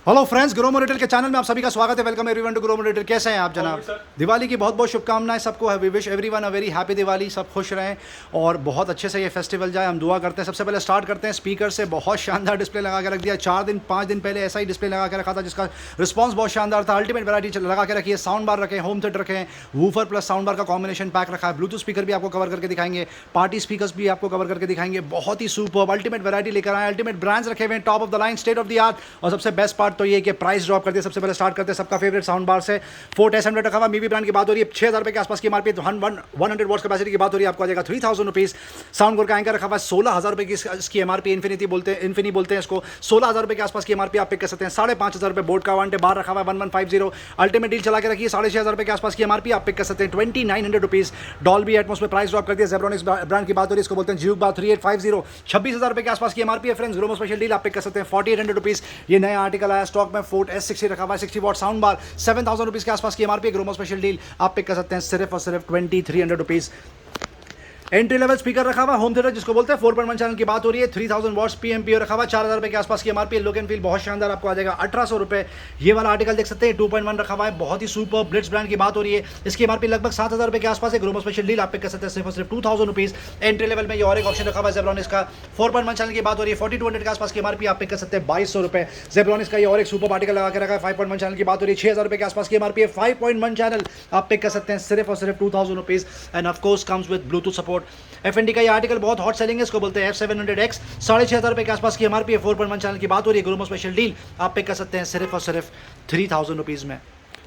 Hello friends, Gromo retail के channel में आप सभी का स्वागत है। Welcome everyone to Gromo retail. कैसे हैं आप जनाब? दिवाली की बहुत बहुत शुभकामनाएं सबको। We wish everyone a very happy Diwali. सब खुश रहें और बहुत अच्छे से ये फेस्टिवल जाए, हम दुआ करते हैं। सबसे पहले स्टार्ट करते हैं स्पीकर से। बहुत शानदार डिस्प्ले लगा के रख दिया। 4-5 दिन पहले ऐसा ही डिस्प्ले लगा के रखा था जिसका रिस्पॉन्स बहुत शानदार था। अल्टीमेट वैरायटी लगा के रखी है। साउंड बार रखे, होम थिएटर रखे, वूफर प्लस साउंड बार का कॉम्बिनेशन पैक रखा है। ब्लूटूथ स्पीकर भी आपको कवर करके दिखाएंगे, पार्टी स्पीकर्स भी आपको कवर करके दिखाएंगे। बहुत ही सुपर अल्टीमेट वैरायटी लेकर आए। अल्टीमेट ब्रांड्स रखे हुए हैं, top of the line, state of the art. और सबसे बेस्ट पार्ट तो ये कि प्राइस ड्रॉप कर दिया। सबसे पहले स्टार्ट करते हैं सबका फेवरेट साउंड बार से। फोर्ट S100 रखा हुआ। मीवी ब्रांड की बात हो रही है, 6000 रुपए के आसपास की एमआरपी। 100 वॉट्स कैपेसिटी की बात हो रही है, आपको आ जाएगा 3000 रुपीज। साउंड कोर का एंकर रखा हुआ है, 16000 रुपए की इसकी एमआरपी। इन्फिनी बोलते हैं इसको। 16000 रुपए के आसपास की एमआरपी आप पिक कर सकते हैं। 5500 रुपए बोर्ड का वांटे बार रखा हुआ है। 1150 अल्टीमेट डील चला के रखिए। 6500 रुपए के आसपास की एमआरपी आप पिक कर सकते हैं। 2900 रुपीज डॉल्बी एटमॉस में प्राइस ड्रॉप कर दिया। ज़ेब्रोनिक्स ब्रांड की बात हो रही है, इसको बोलते हैं ज्यूक बार 3850। 26000 रुपए के आसपास की एमआरपी है फ्रेंड्स। ग्रोमो स्पेशल डील आप पिक कर सकते हैं। 4800 रुपीज। ये नया आर्टिकल आया स्टॉक में। फोर्ट S60 रखा हुआ है, 60 वॉट साउंड बार। 7000 रुपीज के आसपास की एमआरपी। ग्रोमो स्पेशल डील आप पिक कर सकते हैं सिर्फ और सिर्फ 2300 रुपीज। एंट्री लेवल स्पीकर रखा हुआ, होम थिएटर जिसको बोलते हैं। 4.1 चैनल की बात हो रही है। 3000 वॉट्स PMPO रखा हुआ। 4000 रुपए के आसपास की एमआरपी। लुक एंड फील बहुत शानदार आपको आ जाएगा 1800 रुपए। ये वाला आर्टिकल देख सकते हैं, 2.1 रखा हुआ है, बहुत ही सुपर। ब्लिट्स ब्रांड की बात हो रही है, इसकी एमआरपी लगभग 7000 रुपए के आसपास है। ग्रोमो स्पेशल डील आप पिक कर सकते हैं सिर्फ और सिर्फ 2000 रुपीज। एंट्री लेवल में ये और एक ऑप्शन रखा हुआ है ज़ेब्रोनिक्स का। 4.1 चैनल की बात हो रही है, 4200 के आसपास की एमआरपी आप पिक कर सकते हैं 2200 रुपए। ज़ेब्रोनिक्स का ये और एक सुपर आर्टिकल लगा के रखा है। 5.1 चैनल की बात हो रही है, 6000 रुपए के आसपास की एमआरपी है। 5.1 चैनल आप पिक कर सकते हैं सिर्फ और सिर्फ 2000 rupees. End of course comes with Bluetooth support. FND का ये आर्टिकल बहुत हॉट सेलिंग है, इसको बोलते हैं F700X। 6500 रुपए के आसपास की एमआरपी है। 4.1 चैनल की बात हो रही है। ग्रोमो स्पेशल डील आप पिक कर सकते हैं सिर्फ और सिर्फ 3000 रुपीज में।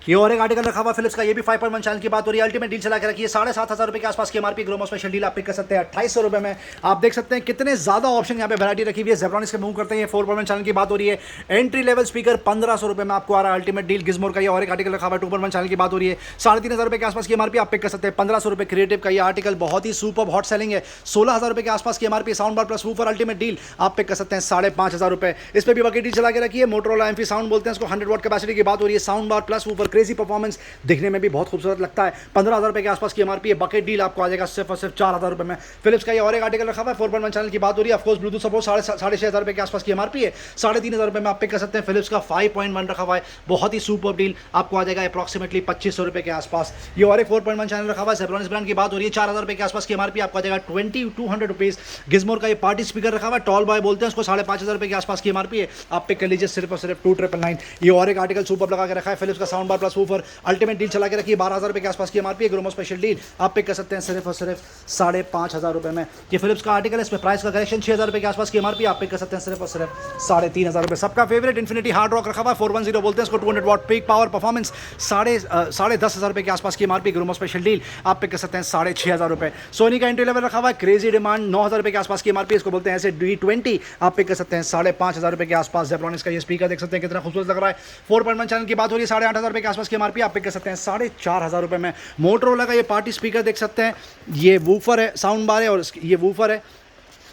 ये और एक आर्टिकल रखा हुआ फिलिप्स का, ये भी 5.1 चैनल की बात हो रही है। अल्टीमेट डील चला के रखिए। 7500 रुपए के आसपास की एमआरपी। ग्रोमो स्पेशल डील आप पिक कर सकते हैं 2800 रुपए में। आप देख सकते हैं कितने ज्यादा ऑप्शन यहाँ पे वैरायटी रखी हुई है। ज़ेब्रोनिक्स के मूव करते हैं। 4.1 चैनल की बात हो रही है। एंट्री लेवल स्पीकर 1500 रुपए में आपको आ रहा है। अल्टीमेट डील गिज़मोर का ये और एक आर्टिकल रखा हुआ है। 2.1 चैनल की बात हो रही है। 3500 रुपए के आसपास की एमआरपी आप पिक कर सकते हैं। 1500 रुपए। क्रिएटिव का ये आर्टिकल बहुत ही सुपर हॉट सेलिंग है। 16000 रुपए के आसपास की MRP. Sound bar plus woofer ultimate deal आप पिक कर सकते हैं 5500 रुपए। इस पर भी बकेट डील चला के रखिए। मोटोरोला एमफी साउंड बोलते हैं इसको। 100 वॉट कैपेसिटी की बात हो रही है। Sound bar plus woofer, crazy performance, दिखने में भी बहुत खूबसूरत लगता है। 15000 रुपए के आसपास की एमआरपी है। बकेट डील आपको आ जाएगा सिर्फ और सिर्फ 4000 रुपए में। फिलिप्स का ये और एक आर्टिकल रखा हुआ है। 4.1 चैनल की बात हो रही है। Of course Bluetooth support. 6500 रुपए के आसपास की एमआरपी है। 3500 रुपए में आप पिक कर सकते हैं। फिलिप्स का 5.1 रखा हुआ है, बहुत ही सुपर डील आपको आ जाएगा अप्रॉक्सीमेटली 2500 रुपए के आसपास। ये और एक 4.1 चैनल रखा हुआ है। ज़ेब्रोनिक्स ब्रांड की बात हो रही है। 4000 रुपए के आसपास की एमआरपी आपको आ जाएगा 2200 रुपीज। गिज़मोर का ये पार्टी स्पीकर रखा हुआ है। टॉल बॉय बोलते हैं उसको। 5500 रुपए के आसपास की एमआरपी है। आप पिक कर लीजिए सिर्फ और सिर्फ 2999। ये और एक आर्टिकल सुपर लगा के रखा है। फिलिप्स का sound bar plus woofer ultimate deal चला के रखिए। 12000 रुपए के आसपास की एमआरपी। ग्रोमो स्पेशल डील आप पिक कर सकते हैं सिर्फ और सिर्फ 5500 रुपए में। ये फिलिप्स का आर्टिकल है, इसमें प्राइस का करेक्शन 6000 रुपए के आसपास की एमआरपी आप पिक कर सकते हैं सिर्फ और सिर्फ 3500 रुपए। सबका फेवरेट इन्फिनिटी हार्ड रॉक रखा हुआ है। 410 बोलते हैं इसको। 200 वॉट पीक पावर परफॉर्मेंस। 10,500 रुपए के आसपास की एमआरपी। ग्रोमो स्पेशल डील आप पिक कर सकते हैं 6500 रुपए। सोनी का एंट्री लेवल रखा हुआ है। क्रेजी डिमांड 9000 रुपए के आसपास की एमआरपी। इसको बोलते हैं ऐसे D20 आप पिक कर सकते हैं 5500 रुपए के आसपास। ज़ेब्रोनिक्स का ये स्पीकर देख सकते हैं कितना खूबसूरत लग रहा है। 4.1 चैनल की बात हो रही है। 8500 रुपए के आसपास की एमआरपी आप पिक कर सकते हैं 4500 रुपए में। मोटोरोला का ये पार्टी स्पीकर देख सकते हैं। ये वूफर है, साउंड बार है और ये वूफर है।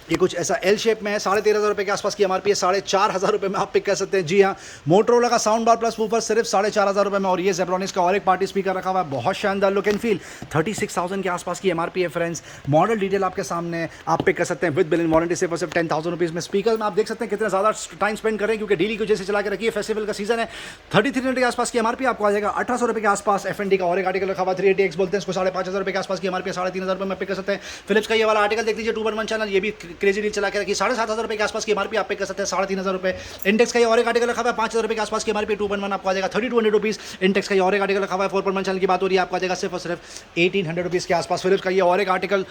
ये कुछ ऐसा L शेप में है। 13,500 रुपए के आसपास की एमआरपी है। 4500 रुपए में आप पिक कर सकते हैं। जी हाँ, मोटोरोला का साउंड बार प्लस वूफर सिर्फ 4500 रुपए में। और ये ज़ेब्रोनिक्स का और एक पार्टी स्पीकर रखा हुआ है, बहुत शानदार लुक एंड फील। 36,000 के आसपास की एमआरपी है फ्रेंड्स। मॉडल डिटेल आपके सामने आप पिक कर सकते हैं विद बिल इन वारंटी सिर्फ और सिर्फ 10,000 रुपीज़ में। स्पीकर में आप देख सकते हैं कितना ज़्यादा टाइम स्पेंड करें क्योंकि डेली को जैसे चला के रखिए। फेस्टिवल का सीजन है। 3300 के आसपास की एमआरपी आपको आ जाएगा 1800 रुपए के आसपास। FND का और एक आर्टिकल रखा हुआ 380X बोलते हैं इसको। 5500 रुपए के आसपास की एमआरपी। 3500 रुपए में पिक कर सकते हैं। फिलिप्स का ये वाला आर्टिकल देख लीजिए। 2.1 चैनल, ये भी क्रेजी डील चला के रखिए। 7500 रुपए के आसपास की एमआरपी आप पिक कर सकते हैं 3500 रुपए। इंटेक्स का ये और एक आर्टिकल रखा हुआ है। 5000 रुपए के आसपास की एमआरपी। 2.1 आपको आ जाएगा 3200 रुपीज। इंटेक्स का ये और एक आर्टिकल रखा हुआ है। 4.1 चैनल की बात हो रही है, आपको आ जाएगा सिर्फ और सिर्फ 1800 रुपीज के आसपास। फिलिप्स का ये और एक आर्टिकल,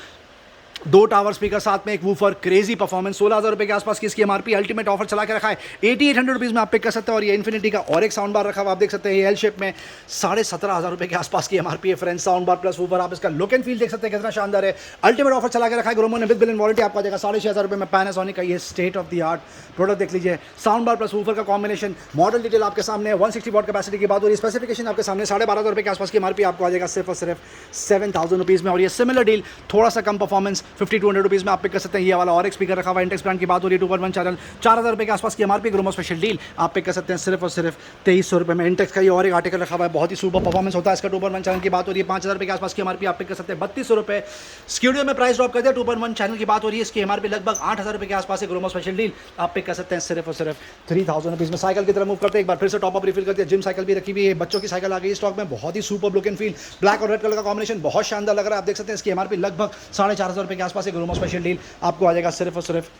2 टावर स्पीकर साथ में एक वूफर, क्रेजी परफॉर्मेंस। 16,000 रुपए के आसपास की इसकी एमआरपी। अल्टीमेट ऑफर चला के रखा है 8800 रुपीज़ में आप पिक कर सकते हैं। और ये इन्फिनिटी का और एक साउंड बार रखा हुआ आप देख सकते हैं। ये L शेप में 17,500 रुपए के आसपास की एमआरपी है friends. Sound bar plus woofer. आप इसका लुक एंड फील देख सकते हैं कितना शानदार है। अल्टीमेट ऑफर चला के रखा है ग्रोमो ने विद बिल इन वारंटी। आपको आ जाएगा 6500 रुपए में। पैनासोनिक का ये state of the art product देख लीजिए। साउंड बार प्लस वूफर का कॉम्बिनेशन। मॉडल डिटेल आपके सामने। 160 वॉट कैपेसिटी की बात हो रही है। स्पेसिफिकेशन आपके सामने। 12,500 रुपए के आसपास की एमआरपी आपको आ जाएगा सिर्फ और सिर्फ 7,000 रुपीज़ में। और ये सिमिलर डील, थोड़ा सा कम परफॉर्मेंस, 5200 रुपीज़ में आप पिक कर सकते हैं। ये वाला और एक स्पीकर रखा हुआ है, इंटेक्स ब्रांड की बात हो रही है, 2.1 चैनल, 4000 रुपये के आसपास की एमआरपी, ग्रोमो स्पेशल डील आप पिक कर सकते हैं सिर्फ और सिर्फ 2300 रुपये में। इंटेक्स का ये और एक आर्टिकल रखा हुआ है, बहुत ही सुपर परफॉर्मेंस होता है इसका, 2.1 चैनल की बात हो रही है, 5000 रुपये के आसपास की एमआरपी आप पिक कर सकते हैं 3200 रुपये। स्टूडियो में प्राइस ड्रॉप कर दिया, 2.1 चैनल की बात हो रही है, इसकी एमआरपी लगभग 8000 रुपये के आसपास है, ग्रोमो स्पेशल डील आप पिक कर सकते हैं सिर्फ और सिर्फ 3000 रुपीज़ में। साइकिल की तरफ मूव करते हैं, एक बार फिर से टॉप अप रिफिल करते हैं, जिम साइकिल भी रखी हुई है, बच्चों की साइकिल आ गई स्टॉक में, बहुत ही super look and feel, black और रेड कलर का कॉम्बिनेशन बहुत शानदार लग रहा है। आप देख सकते हैं इसकी एमआरपी लगभग 4500 रुपये के आसपास है, ग्रोमो स्पेशल डील आपको आ जाएगा सिर्फ और सिर्फ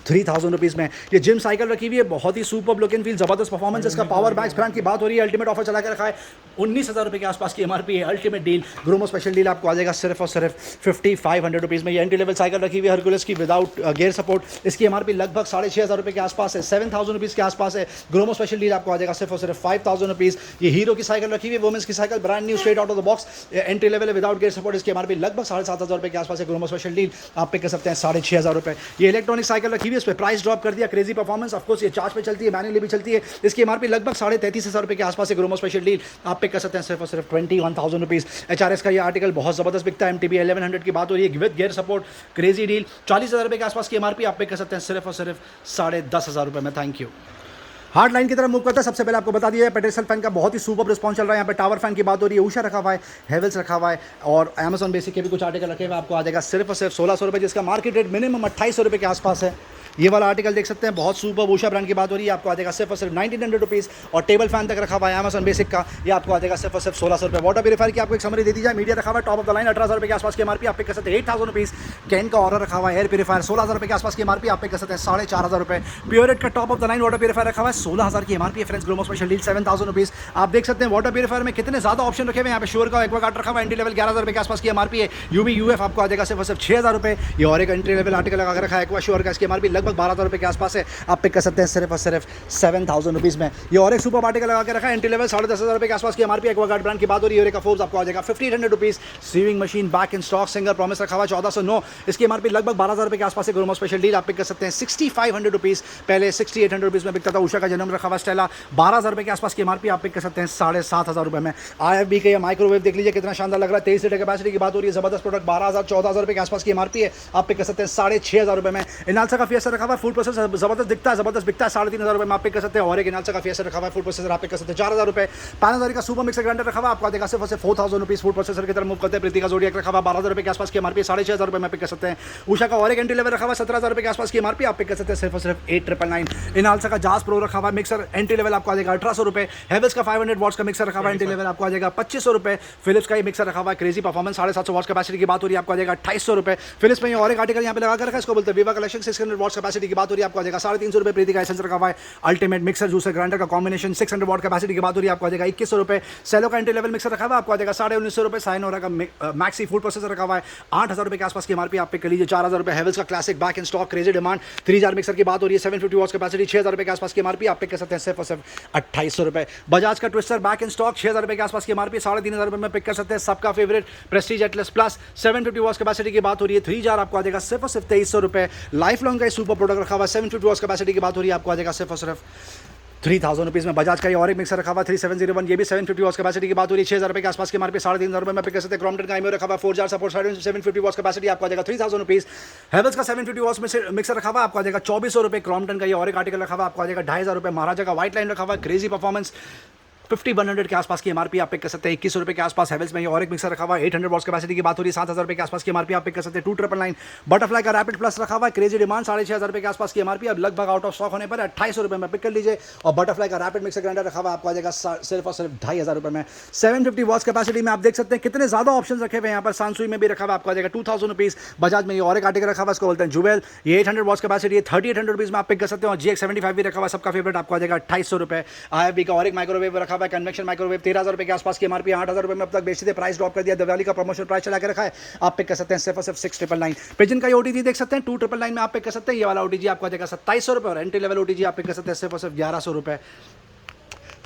3000 रुपीज़ में। ये जिम साइकिल रखी हुई है, बहुत ही सुपर लुक एंड फील, जबरदस्त परफॉर्मेंस इसका। पावर बैग्स ब्रांड की बात हो रही है, अल्टीमेट ऑफर चला के रखा है, 19000 रुपये के आसपास की एमआरपी है, ultimate deal Gromo special deal आपको आ जाएगा सिर्फ और सिर्फ 5500 रुपीज़ में। ये एंट्री लेवल साइकिल रखी हुई है हरकुलस की विदाउट गियर सपोर्ट, इसकी एमआरपी लगभग 6500 रुपये के आसपास है, 7000 रुपीज़ के आसपास है, ग्रोमो स्पेशल डील आपको आ जाएगा सिर्फ और सिर्फ 5000 रुपीज़। ये हीरो की साइकिल रखी हुई है, वुमेंस की cycle, brand new straight out of the box, entry level है विदाउट गियर सपोर्ट, इसकी एमआरपी लगभग 7500 रुपये के आसपास है, ग्रोमो स्पेशल डील आप पिक कर सकते हैं 6500 रुपये। ये इलेक्ट्रॉनिक साइकिल रखी हुई है, इस पर प्राइस ड्रॉप कर दिया, क्रेजी परफॉर्मेंस, ऑफ कोर्स ये चार्ज पे चलती है, मैनुअली भी चलती है, इसकी एमआरपी लगभग 33,500 रुपये के आसपास है, ग्रोमो स्पेशल डील आप पिक कर सकते हैं सिर्फ और सिर्फ 21,000 रुपीज़। एचआरएस का ये आर्टिकल बहुत जबरदस्त बिकता है, एमटीबी 1100 की बात हो रही है with gear support, crazy deal, 40,000 रुपये के आसपास की एमआरपी आप पिक कर सकते हैं सिर्फ और सिर्फ 10,500 रुपये में। Thank you. हार्ड लाइन की तरफ मूव करते हैं। सबसे पहले आपको बता दिया है पेट्रियल फैन का बहुत ही सुपर रिस्पॉन्स चल रहा है, यहाँ पे टावर फैन की बात हो रही है, उषा रखा हुआ है, हेवल्स रखा हुआ है और अमेजॉन बेसिक के भी कुछ आर्टिकल रखे हुए, आपको आ जाएगा सिर्फ और सिर्फ 1600 रुपये, जिसका मार्केट रेट मिनिमम 2800 रुपये के आसपास है। ये वाला आर्टिकल देख सकते हैं, बहुत सुपर उषा ब्रांड की बात हो रही है, आपको आ जाएगा सिर्फ और सिर्फ 1900 रुपीज़ और टेबल फैन तक रखा हुआ है अमेजॉन बेसिक का, ये आपको आ जाएगा सिर्फ और सिर्फ 1600 रुपये। वाटर प्यूरीफायर की आपको एक समरी दे दी जाए, मीडिया रखा हुआ है टॉप ऑफ द लाइन 18,000 रुपये के आसपास की एमआरपी आप पिक कर सकते हैं 8000 रुपीज़। कैन का ऑर्डर रखा हुआ है एयर प्यूरीफायर 16,000 रुपये के आसपास की एमआरपी आप पिक कर सकते हैं 4500 रुपये। प्योरेट का top of the line water purifier रखा हुआ है 16,000 की MRP, friends Gromo special deal 7000 rupees. आप देख सकते हैं वाटर प्यूरीफायर में कितने ज़्यादा ऑप्शन रखे हुए हैं, यहाँ पे श्योर का एक्वागार्ड रखा हुआ है, एंट्री लेवल 11,000 रुपये के आसपास की एमआरपी है, यूवी यूएफ आपको आ जाएगा सिर्फ और सिर्फ 6000 रुपये। ये और एक एंट्री लेवल आर्टिकल लगा रखा है एक्वा श्योर का, इसकी एमआरपी लगभग 12,000 रुपये के आसपास है, आप पिक कर सकते हैं सिर्फ और सिर्फ 7000 रुपीज़ में। ये और एक सुपर आर्टिकल लगा के रखा है, एंट्री लेवल 10,500 रुपये के आसपास की एमआरपी, एक्वागार्ड ब्रांड की बात हो रही है, यूरेका फोर्स आपको आ जाएगा 1500 rupees. Sewing machine back in stock, Singer promise रखा हुआ 1409, इसकी एमआरपी लगभग 12,000 रुपये के आसपास है, ग्रोमो स्पेशल डील आप पिक कर सकते हैं 6500 रुपीज़, पहले 6800 रुपीज़ में बिकता था। उषा का जन्म रखा हुआ स्टेला 12,000 रुपये के आसपास की एमआरपी आप पिक कर सकते हैं 7,500 रुपये में। IFB का ये माइक्रोवेव देख लीजिए कितना शानदार लग रहा है, 23 लीटर कैपेसिटी की बात हो रही है, जबरदस्त प्रोडक्ट, 12,000 14,000 रुपये के आसपास की एमआरपी है, आप पिक कर सकते हैं 6,500 रुपये में। इनालसा का फिएस्टा रखा हुआ फूड प्रोसेसर जबरदस्त दिखता है, जबरदस्त बिकता है 3,500 रुपये में, आप पिक कर सकते हैं। और एक इनालसा का फिएस्टा रखा हुआ फूड प्रोसेसर आप पिक कर सकते हैं 4,000 रुपये। 5,000 का सुपर मिक्सर ग्राइंडर रखा हुआ आपको देगा सिर्फ 4,000 रुपीज़। फूड प्रोसेसर की तरफ मूव करते हैं, प्रीति का जोडियक रखा हुआ 12,000 रुपये के आसपास की एमआरपी, 6,500 रुपये में पिक कर सकते हैं। उषा का और एक एंट्री लेवल रखा हुआ 17,000 रुपये के आसपास की एमआरपी आप पिक कर सकते हैं सिर्फ और सिर्फ 8,999। इनालसा का जास प्रो रखा हुआ मिक्सर, एंट्री लेवल आपको आ जाएगा 1,800 रुपये। हेवल्स का 500 वॉट्स का मिक्सर रखा हुआ एंट्री लेवल आपको आ जाएगा 2,500 रुपये। फिलिप्स का ये मिक्सर रखा हुआ है, क्रेजी परफॉर्मेंस, 750 वॉट्स कैपेसिटी की बात हो रही है, आपको आ जाएगा 2,800 रुपये। फिलिप्स में ये और एक आर्टिकल यहाँ पे लगा कर रखा है, इसको बोलते हैं विवा कलेक्शन, 600 वॉट्स कैपेसिटी की बात हो रही है, आपको आ जाएगा 350 रुपये। प्रीति का एसेंस रखा हुआ है, अल्टीमेट मिक्सर जूसर ग्राइंडर का कॉम्बिनेशन, 600 वॉट कैपेसिटी की बात हो रही है, आपको आ जाएगा 2100 रुपये। सेलो का एंट्री लेवल मिक्सर रखा हुआ है, आपको आ जाएगा 1950 रुपये। साइनोरा का मैक्सी फूड प्रोसेसर रखा हुआ है 8,000 रुपये के आसपास की एमआरपी आप पिक कर लीजिए 4,000 रुपये। हेवल्स का classic back in stock, crazy demand, 3 jar mixer की बात हो रही है, 750 वॉट्स कैपेसिटी, 6,000 रुपये के आसपास की एमआरपी आप पिक कर सकते हैं सिर्फ और सिर्फ 2,800 रुपये। बजाज का ट्विस्टर बैक इन स्टॉक, 6,000 रुपये के आसपास की एमआरपी, 3,500 रुपये में पिक कर सकते हैं। सबका favourite Prestige Atlas plus, 750 watts capacity की बात हो रही है, 3 जार आपको आ जाएगा सिर्फ और सिर्फ 2,300 रुपये। लाइफ लॉन्ग का सुपर प्रोडक्ट रखा हुआ है, 750 वॉट्स कैपेसिटी की बात हो रही है, आपको आ जाएगा सिर्फ और सिर्फ 3,000 रुपीज़ में। बजाज का ये और एक मिक्सर रखा हुआ 3701, ये भी 750 वॉट्स कैपेसिटी की बात हो रही है, 6,000 रुपये के आसपास की एमआरपी, 3,500 रुपये में पिक कर सकते हैं। क्रॉम्पटन का IMO रखा हुआ 4 जार सपोर्ट, 750 वॉट्स कैपेसिटी आपको आ जाएगा 3,000 रुपीज़। हेवल्स का 750 वॉट्स मिक्सर रखा हुआ आपको आ जाएगा 2,400 रुपये। क्रॉम्पटन का ये और एक आर्टिकल रखा हुआ आपको आ जाएगा 2,500 रुपये। महाराजा का व्हाइट लाइन रखा हुआ, क्रेजी परफॉर्मेंस, 5100 के आसपास की एमआरपी आप पिक कर सकते हैं 2100 रुपये के आसपास। हेवल्स में ये और एक मिक्सर रखा हुआ है, 800 वॉट्स कैपेसिटी की बात हो रही है, 7,000 रुपये के आसपास की एमआरपी आप पिक कर सकते हैं 2,999। बटरफ्लाई का रैपिड प्लस रखा हुआ है, क्रेजी डिमांड, 6,500 रुपये के आसपास की एमआरपी, अब लगभग आउट ऑफ स्टॉक होने पर 2,800 रुपये में पिक कर लीजिए। और बटरफ्लाई का रैपिड मिक्सर ग्राइंडर रखा हुआ आपको आ जाएगा सिर्फ और सिर्फ 2,500 रुपये में। 750 वॉट्स कैपेसिटी में आप देख सकते हैं कितने ज्यादा ऑप्शन रखे हुए हैं यहाँ पर। सांसुई में भी रखा हुआ आपको आ जाएगा 2,000 रुपीज़। बजाज में ये और एक आर्टिकल रखा हुआ इसको बोलते हैं जुवेल, ये 800 वॉट्स कैपेसिटी है, 3,800 रुपीज़ में आप पिक कर सकते हो। और GX75 भी रखा हुआ सबका फेवरेट आपको आ जाएगा 2,800 रुपये। IFB का और एक माइक्रोवेव रखा हुआ है, कन्वेक्शन माइक्रोवेव, 13,000 रुपये के आसपास की एमआरपी, 8,000 रुपये में अब तक बेचते थे, प्राइस ड्रॉप कर दिया, दिवाली का प्रमोशन प्राइस चला के रखा है, आप पिक कर सकते हैं सिर्फ और सिर्फ 6,999। पिजन का OTG देख सकते हैं 2,999 में आप पिक कर सकते हैं। ये वाला OTG आपको आ जाएगा 2,700 रुपये और एंट्री लेवल OTG आप पिक कर सकते हैं सिर्फ और सिर्फ 1,100 रुपये।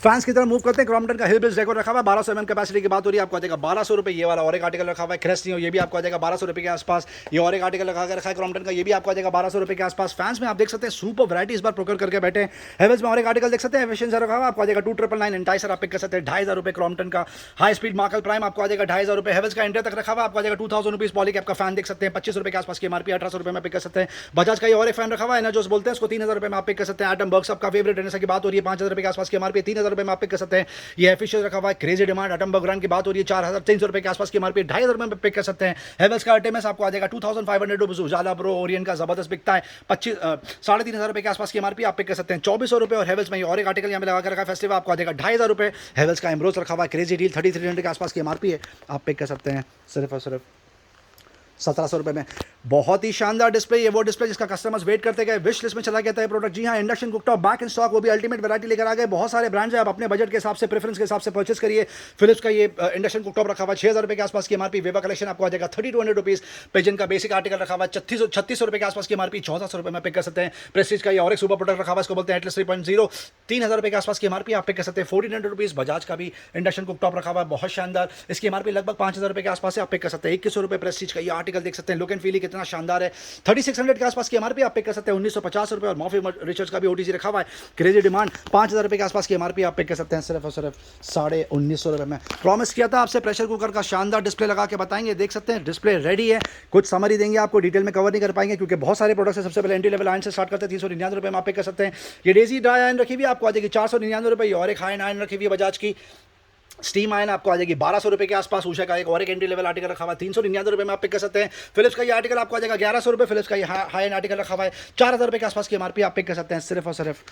फैंस की तरफ मूव करते हैं। क्रॉम्पटन का हिल ब्रिज डेकोर रखा हुआ है, 1200 mm कैपेसिटी की बात हो रही है, आपको आ जाएगा 1200 रुपये। ये वाला और एक आर्टिकल रखा हुआ है क्रेस्टियो, ये भी आपको आ जाएगा 1200 रुपये के आसपास। ये और एक आर्टिकल लगा के रखा है क्रॉम्पटन का, ये भी आपको आ जाएगा 1200 रुपये के आसपास। फैंस में आप देख सकते हैं सुपर वैरायटी इस बार प्रोक्योर करके बैठे हैं। हेवेल्स में और एक आर्टिकल देख सकते हैं, एफिशिएंसी रखा हुआ है, आपको आ जाएगा 2999 एंटाइसर आप पिक कर सकते हैं 2500 रुपये। क्रॉम्पटन का हाई स्पीड मार्कल प्राइम आपको आ जाएगा 2500 रुपये। हेवेल्स का इंडिया तक रखा हुआ आपको आ जाएगा 2000 रुपीज। पॉलीकैप का फैन देख सकते हैं 2500 रुपये के आसपास की एमआरपी, 1800 रुपये में पिक कर सकते हैं। बजाज का ये और एक फैन रखा हुआ है एनर्जोस बोलते हैं उसको, 3000 रुपये में आप पिक कर सकते हैं। एटम बर्ग सबका फेवरेट रहने की बात हो रही है, 5000 रुपये के आसपास की एमआरपी, 3000 रुपये में आप पिक कर सकते हैं। ये एफिशिएंसी रखा हुआ है, क्रेजी डिमांड एटम बर्ग ब्रांड की बात हो रही है, 4300 रुपये के आसपास की एमआरपी, 2500 रुपये में पिक कर सकते हैं। हेवेल्स का आर्टेमिस आपको आ जाएगा 2500 रुपीज। उजाला प्रो ओरियन का जबरदस्त बिकता है 3500 रुपये के आसपास की एमआरपी, आप पिक कर सकते हैं 2400 रुपये। और हेवेल्स में और एक आर्टिकल यहाँ पे लगा कर रखा है फेस्टिवल, आपको आ जाएगा 2500 रुपये। हेवेल्स का एमरोज रखा हुआ है क्रेजी डील 3300 के आसपास की एमआरपी है, आप पिक कर सकते हैं सिर्फ और सिर्फ 1700 रुपये में। बहुत ही शानदार डिस्प्ले, ये वो डिस्प्ले जिसका कस्टमर्स वेट करते गए, विश लिस्ट में चला गया था ये प्रोडक्ट। जी हाँ, induction cooktop back in stock, वो भी अल्टीमेट वैरायटी लेकर आ गए। बहुत सारे ब्रांड्स हैं, आप अपने बजट के हिसाब से प्रेफरेंस के हिसाब से परचेस करिए। फिलिप्स का ये इंडक्शन कुकटॉप रखा हुआ 6000 रुपये के आसपास की एमआरपी। वेवा कलेक्शन आपको आ जाएगा 3200 रुपीज। पेजन का बेसिक आर्टिकल रखा हुआ 3600 रुपये के आसपास की एमआरपी, 1400 रुपये में पिक कर सकते हैं। प्रेस्टीज का ये और एक सुपर प्रोडक्ट रखा हुआ, इसको बोलते हैं एटलस 3.0, 3000 रुपये के आसपास की एमआरपी, आप पिक कर सकते हैं 1400 रुपीज। बजाज का भी इंडक्शन कुकटॉप रखा हुआ है, बहुत शानदार, इसकी एमआरपी लगभग 5000 रुपये के आसपास है, आप पिक कर सकते हैं 2100 रुपये। प्रेस्टीज का ये आर्टिकल देख सकते हैं, लुक एंड फील कितना शानदार है, 3600 के आसपास की एमआरपी, आप पिक कर सकते हैं 1950 रुपये। और मॉफी रिचर्ड्स का भी ओटीजी रखा हुआ है, क्रेजी डिमांड 5000 रुपये के आसपास की एमआरपी, आप पिक कर सकते हैं सिर्फ और सिर्फ 1950 रुपये में। प्रॉमिस किया था आपसे प्रेशर कुकर का शानदार डिस्प्ले लगा के बताएंगे, देख सकते हैं डिस्प्ले रेडी है। कुछ समरी देंगे आपको, डिटेल में कवर नहीं कर पाएंगे क्योंकि बहुत सारे प्रोडक्ट्स हैं। सबसे पहले एंट्री लेवल आयन से स्टार्ट करते हैं 399 रुपये में आप पिक कर सकते हैं। ये डेजी ड्राई आयन रखी हुई है, आपको आ जाएगी 499 रुपये। और एक हाई आयन रखी हुई है बजाज की स्टीम आयन, आपको आ जाएगी 1200 रुपये के आसपास। उषा का एक और एक एंट्री लेवल आर्टिकल रखा हुआ है 399 रुपये में आप पिक कर सकते हैं। फिलिप्स का ये आर्टिकल आपको आ जाएगा 1100 रुपये। फिलिप्स का ये हाई एंड आर्टिकल रखा हुआ है 4000 रुपये के आसपास की एमआरपी, आप पिक कर सकते हैं सिर्फ और सिर्फ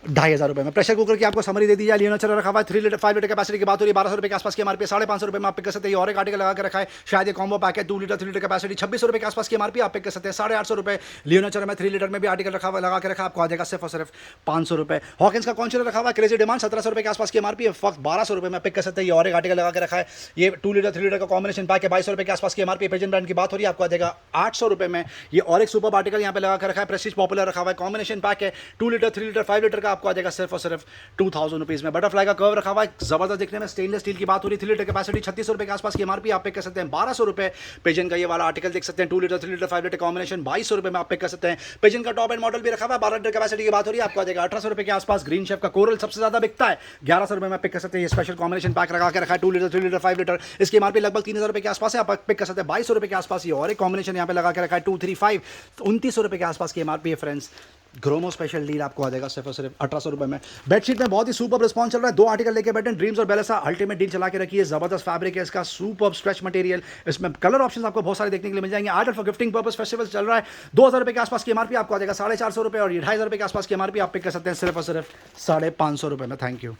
2500 रुपये में। प्रेशर कुकर की आपको समरी दे दी जाए, लियोनो चला रखा हुआ है 3 लीटर 5 लीटर कैपेसिटी की बात हो रही है, 1200 रुपये के आसपास की एमआरपी, 550 रुपये में आप पिक कर सकते हैं। और एक आर्टिकल लगा के रखा है, शायद ये कॉम्बो पैक है 2 लीटर 3 लीटर कैपेसिटी, 2600 रुपये के आसपास की एमआरपी, आप पिक कर सकते हैं 850 रुपये। लियोनो चला में 3 लीटर में भी आर्टिकल रखा हुआ लगा के रखा, आपको आ जाएगा सिर्फ और सिर्फ 500 रुपये। हॉकिंस का कॉन्चर रखा हुआ है, क्रेजी डिमांड 1700 रुपये के आसपास की एमआरपी है, फक्त 1200 रुपये में पिक कर सकते हैं। ये और एक आर्टिकल लगा के रखा है, ये 2 लीटर 3 लीटर का कॉम्बिनेशन पैक है, 2200 रुपये के आसपास की एमआरपी। पेजन ब्रांड की बात हो रही है, आपको आ जाएगा 800 रुपये में। ये और एक सुपर आर्टिकल यहाँ पे लगा के रखा है, प्रेस्टीज पॉपुलर रखा हुआ है, कॉम्बिनेशन पैक है 2 लीटर 3 लीटर 5 लीटर का, आपको आ जाएगा सिर्फ और सिर्फ 2000 रुपीज में। बटरफ्लाई का कर्व रखा हुआ है, जबरदस्त दिखने में, स्टेनलेस स्टील की बात हो रही है, 3 लीटर कैपेसिटी, 3600 रुपये के आसपास की एमआरपी, आप पिक कर सकते हैं 1200 रुपये। पेजन का ये वाला आर्टिकल देख सकते हैं, 2 लीटर 3 लीटर 5 लीटर कॉम्बिनेशन 2200 रुपये में आप पिक कर सकते हैं। पेजन का टॉप एंड मॉडल भी रखा हुआ है, 12 लीटर कैपेसिटी की बात हो रही है, आपको आ जाएगा 1800 रुपये के आसपास। ग्रीन शेफ का कोरल सबसे ज्यादा बिकता है, 1100 रुपये में पिक कर सकते हैं। ये स्पेशल कॉम्बिनेशन पैक लगा के रखा है 2 लीटर 3 लीटर 5 लीटर, इसकी एमआरपी लगभग 3000 रुपये के आसपास है, आप पिक कर सकते हैं 2200 रुपये के आसपास। ये और एक कॉम्बिनेशन यहाँ पे लगा के रखा है 235, 2900 रुपये के आसपास की एमआरपी है फ्रेंड्स। ग्रोमो स्पेशल डील आपको आ जाएगा सिर्फ और सिर्फ 1800 रुपये में। बेडशीट में बहुत ही सुपर रिस्पॉन्स चल रहा है, 2 आर्टिकल लेके बैठे, ड्रीम्स और बेलेसा अल्टीमेट डील चला के रखी है, जबरदस्त फैब्रिक है इसका, सुपर स्ट्रेच मटेरियल, इसमें कलर ऑप्शंस आपको बहुत सारे देखने के लिए मिल जाएंगे। Order for gifting purpose festival चल रहा है, 2000 रुपये के आसपास की एमआरपी, आपको आ जाएगा 450 रुपये। और ये 2500 रुपये के आसपास की एमआरपी, आप पिक कर सकते हैं सिर्फ और सिर्फ 550 रुपये में। Thank you.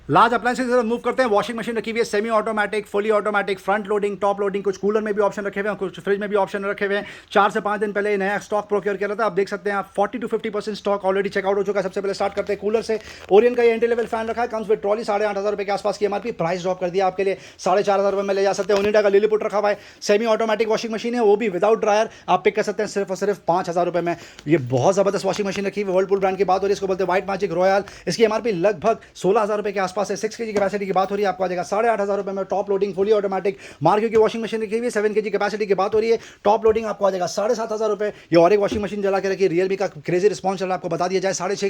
लार्ज अप्लायंसेस की तरफ मूव करते हैं। वॉशिंग मशीन रखी हुई है, semi automatic, fully automatic, front loading, top loading, कुछ कूलर में भी ऑप्शन रखे हुए हैं, कुछ फ्रिज में भी ऑप्शन रखे हुए हैं। 4 से 5 दिन पहले नया स्टॉक प्रोक्योर किया था, आप देख सकते हैं, आप 40 to 50% स्टॉक ऑलरेडी चेकआउट हो चुका है। सबसे पहले स्टार्ट करते हैं कूलर से। ओरियन का ये एंट्री लेवल फैन रखा है, कम्स विद ट्रॉली, 8500 रुपये के आसपास की एमआरपी, प्राइस ड्रॉप कर दिया आपके लिए 4500 रुपये में ले जा सकते हैं। ओनिडा का लिलीपुट रखा हुआ है, सेमी ऑटोमेटिक वॉशिंग मशीन है, वो भी विदाउट ड्रायर, आप पिक कर सकते हैं सिर्फ और सिर्फ 5000 रुपये में। ये बहुत जबरदस्त वॉशिंग मशीन रखी है, वर्लपूल ब्रांड की बात हो रही है, इसको बोलते हैं व्हाइट मैजिक रॉयल, इसकी एमआरपी लगभग 16000 रुपये के आसपास है। 6 kg कैपेसिटी की बात हो रही है, आपको आ जाएगा 8500 रुपये में। Top loading fully automatic Marco की वॉशिंग मशीन रखी हुई है, 7 kg कैपेसिटी की बात हो रही है, टॉप लोडिंग आपको आ जाएगा 7500 रुपये। ये और एक वॉशिंग मशीन जला के रखी, रियलमी का क्रेजी रिस्पॉन्स चल रहा है, आपको बता दिया जाए, 6.5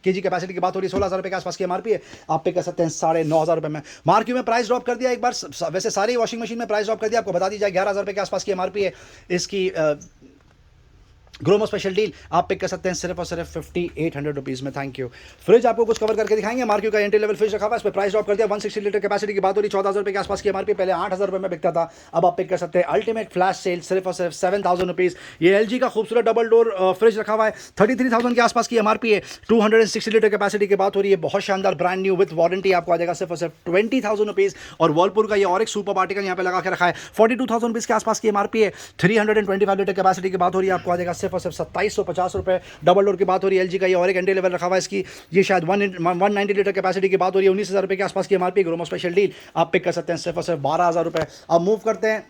kg कैपेसिटी की बात हो रही है, 16000 रुपये के आसपास की एमआरपी है, आप पे कर सकते हैं 9500 रुपये में। मार्को में प्राइस ड्रॉप कर दिया एक बार, वैसे सारी वॉशिंग मशीन में प्राइस ड्रॉप कर दिया, आपको बता दी जाए 11000 रुपये के आसपास की एमआरपी है इसकी। ग्रोमो स्पेशल डील आप पिक कर सकते हैं सिर्फ और सिर्फ 5800 रुपीज़ में। Thank you. फ्रिज आपको कुछ कवर करके दिखाएंगे। मार्को का एंट्री लेवल फ्रिज रखा हुआ है, इस पर प्राइस ड्रॉप कर दिया, 160 लीटर कैपेसिटी की बात हो रही, 14000 रुपये के आसपास की एमआरपी, पहले 8000 रुपये में बिकता था, अब आप पिक कर सकते हैं अल्टीमेट फ्लैश सेल सिर्फ और सिर्फ 7000 रुपीज़। ये एलजी का खूबसूरत डबल डोर फ्रिज रखा हुआ है, 33000 के आसपास की एमआरपी है, 260 लीटर कैपेसिटी की बात हो रही है, बहुत शानदार ब्रांड न्यू विद वारंटी, आपको आ जाएगा सिर्फ और सिर्फ 20000 रुपीज़। और वर्लपूल का ये और एक सुपर आर्टिकल यहाँ पे लगा के रखा है, 42000 रुपीज़ के आसपास की एमआरपी है, 325 लीटर कैपेसिटी की बात हो रही है, आपको आ जाएगा सिर्फ और सिर्फ 2750 रुपये। डबल डोर की बात हो रही है, एलजी का ये और एक एंट्री लेवल रखा हुआ है, इसकी ये शायद 190 लीटर कैपेसिटी की बात हो रही है, 19000 रुपये के आसपास की एमआरपी। ग्रोमो स्पेशल डील आप पिक कर सकते हैं सिर्फ और सिर्फ 12000 रुपये। अब मूव करते हैं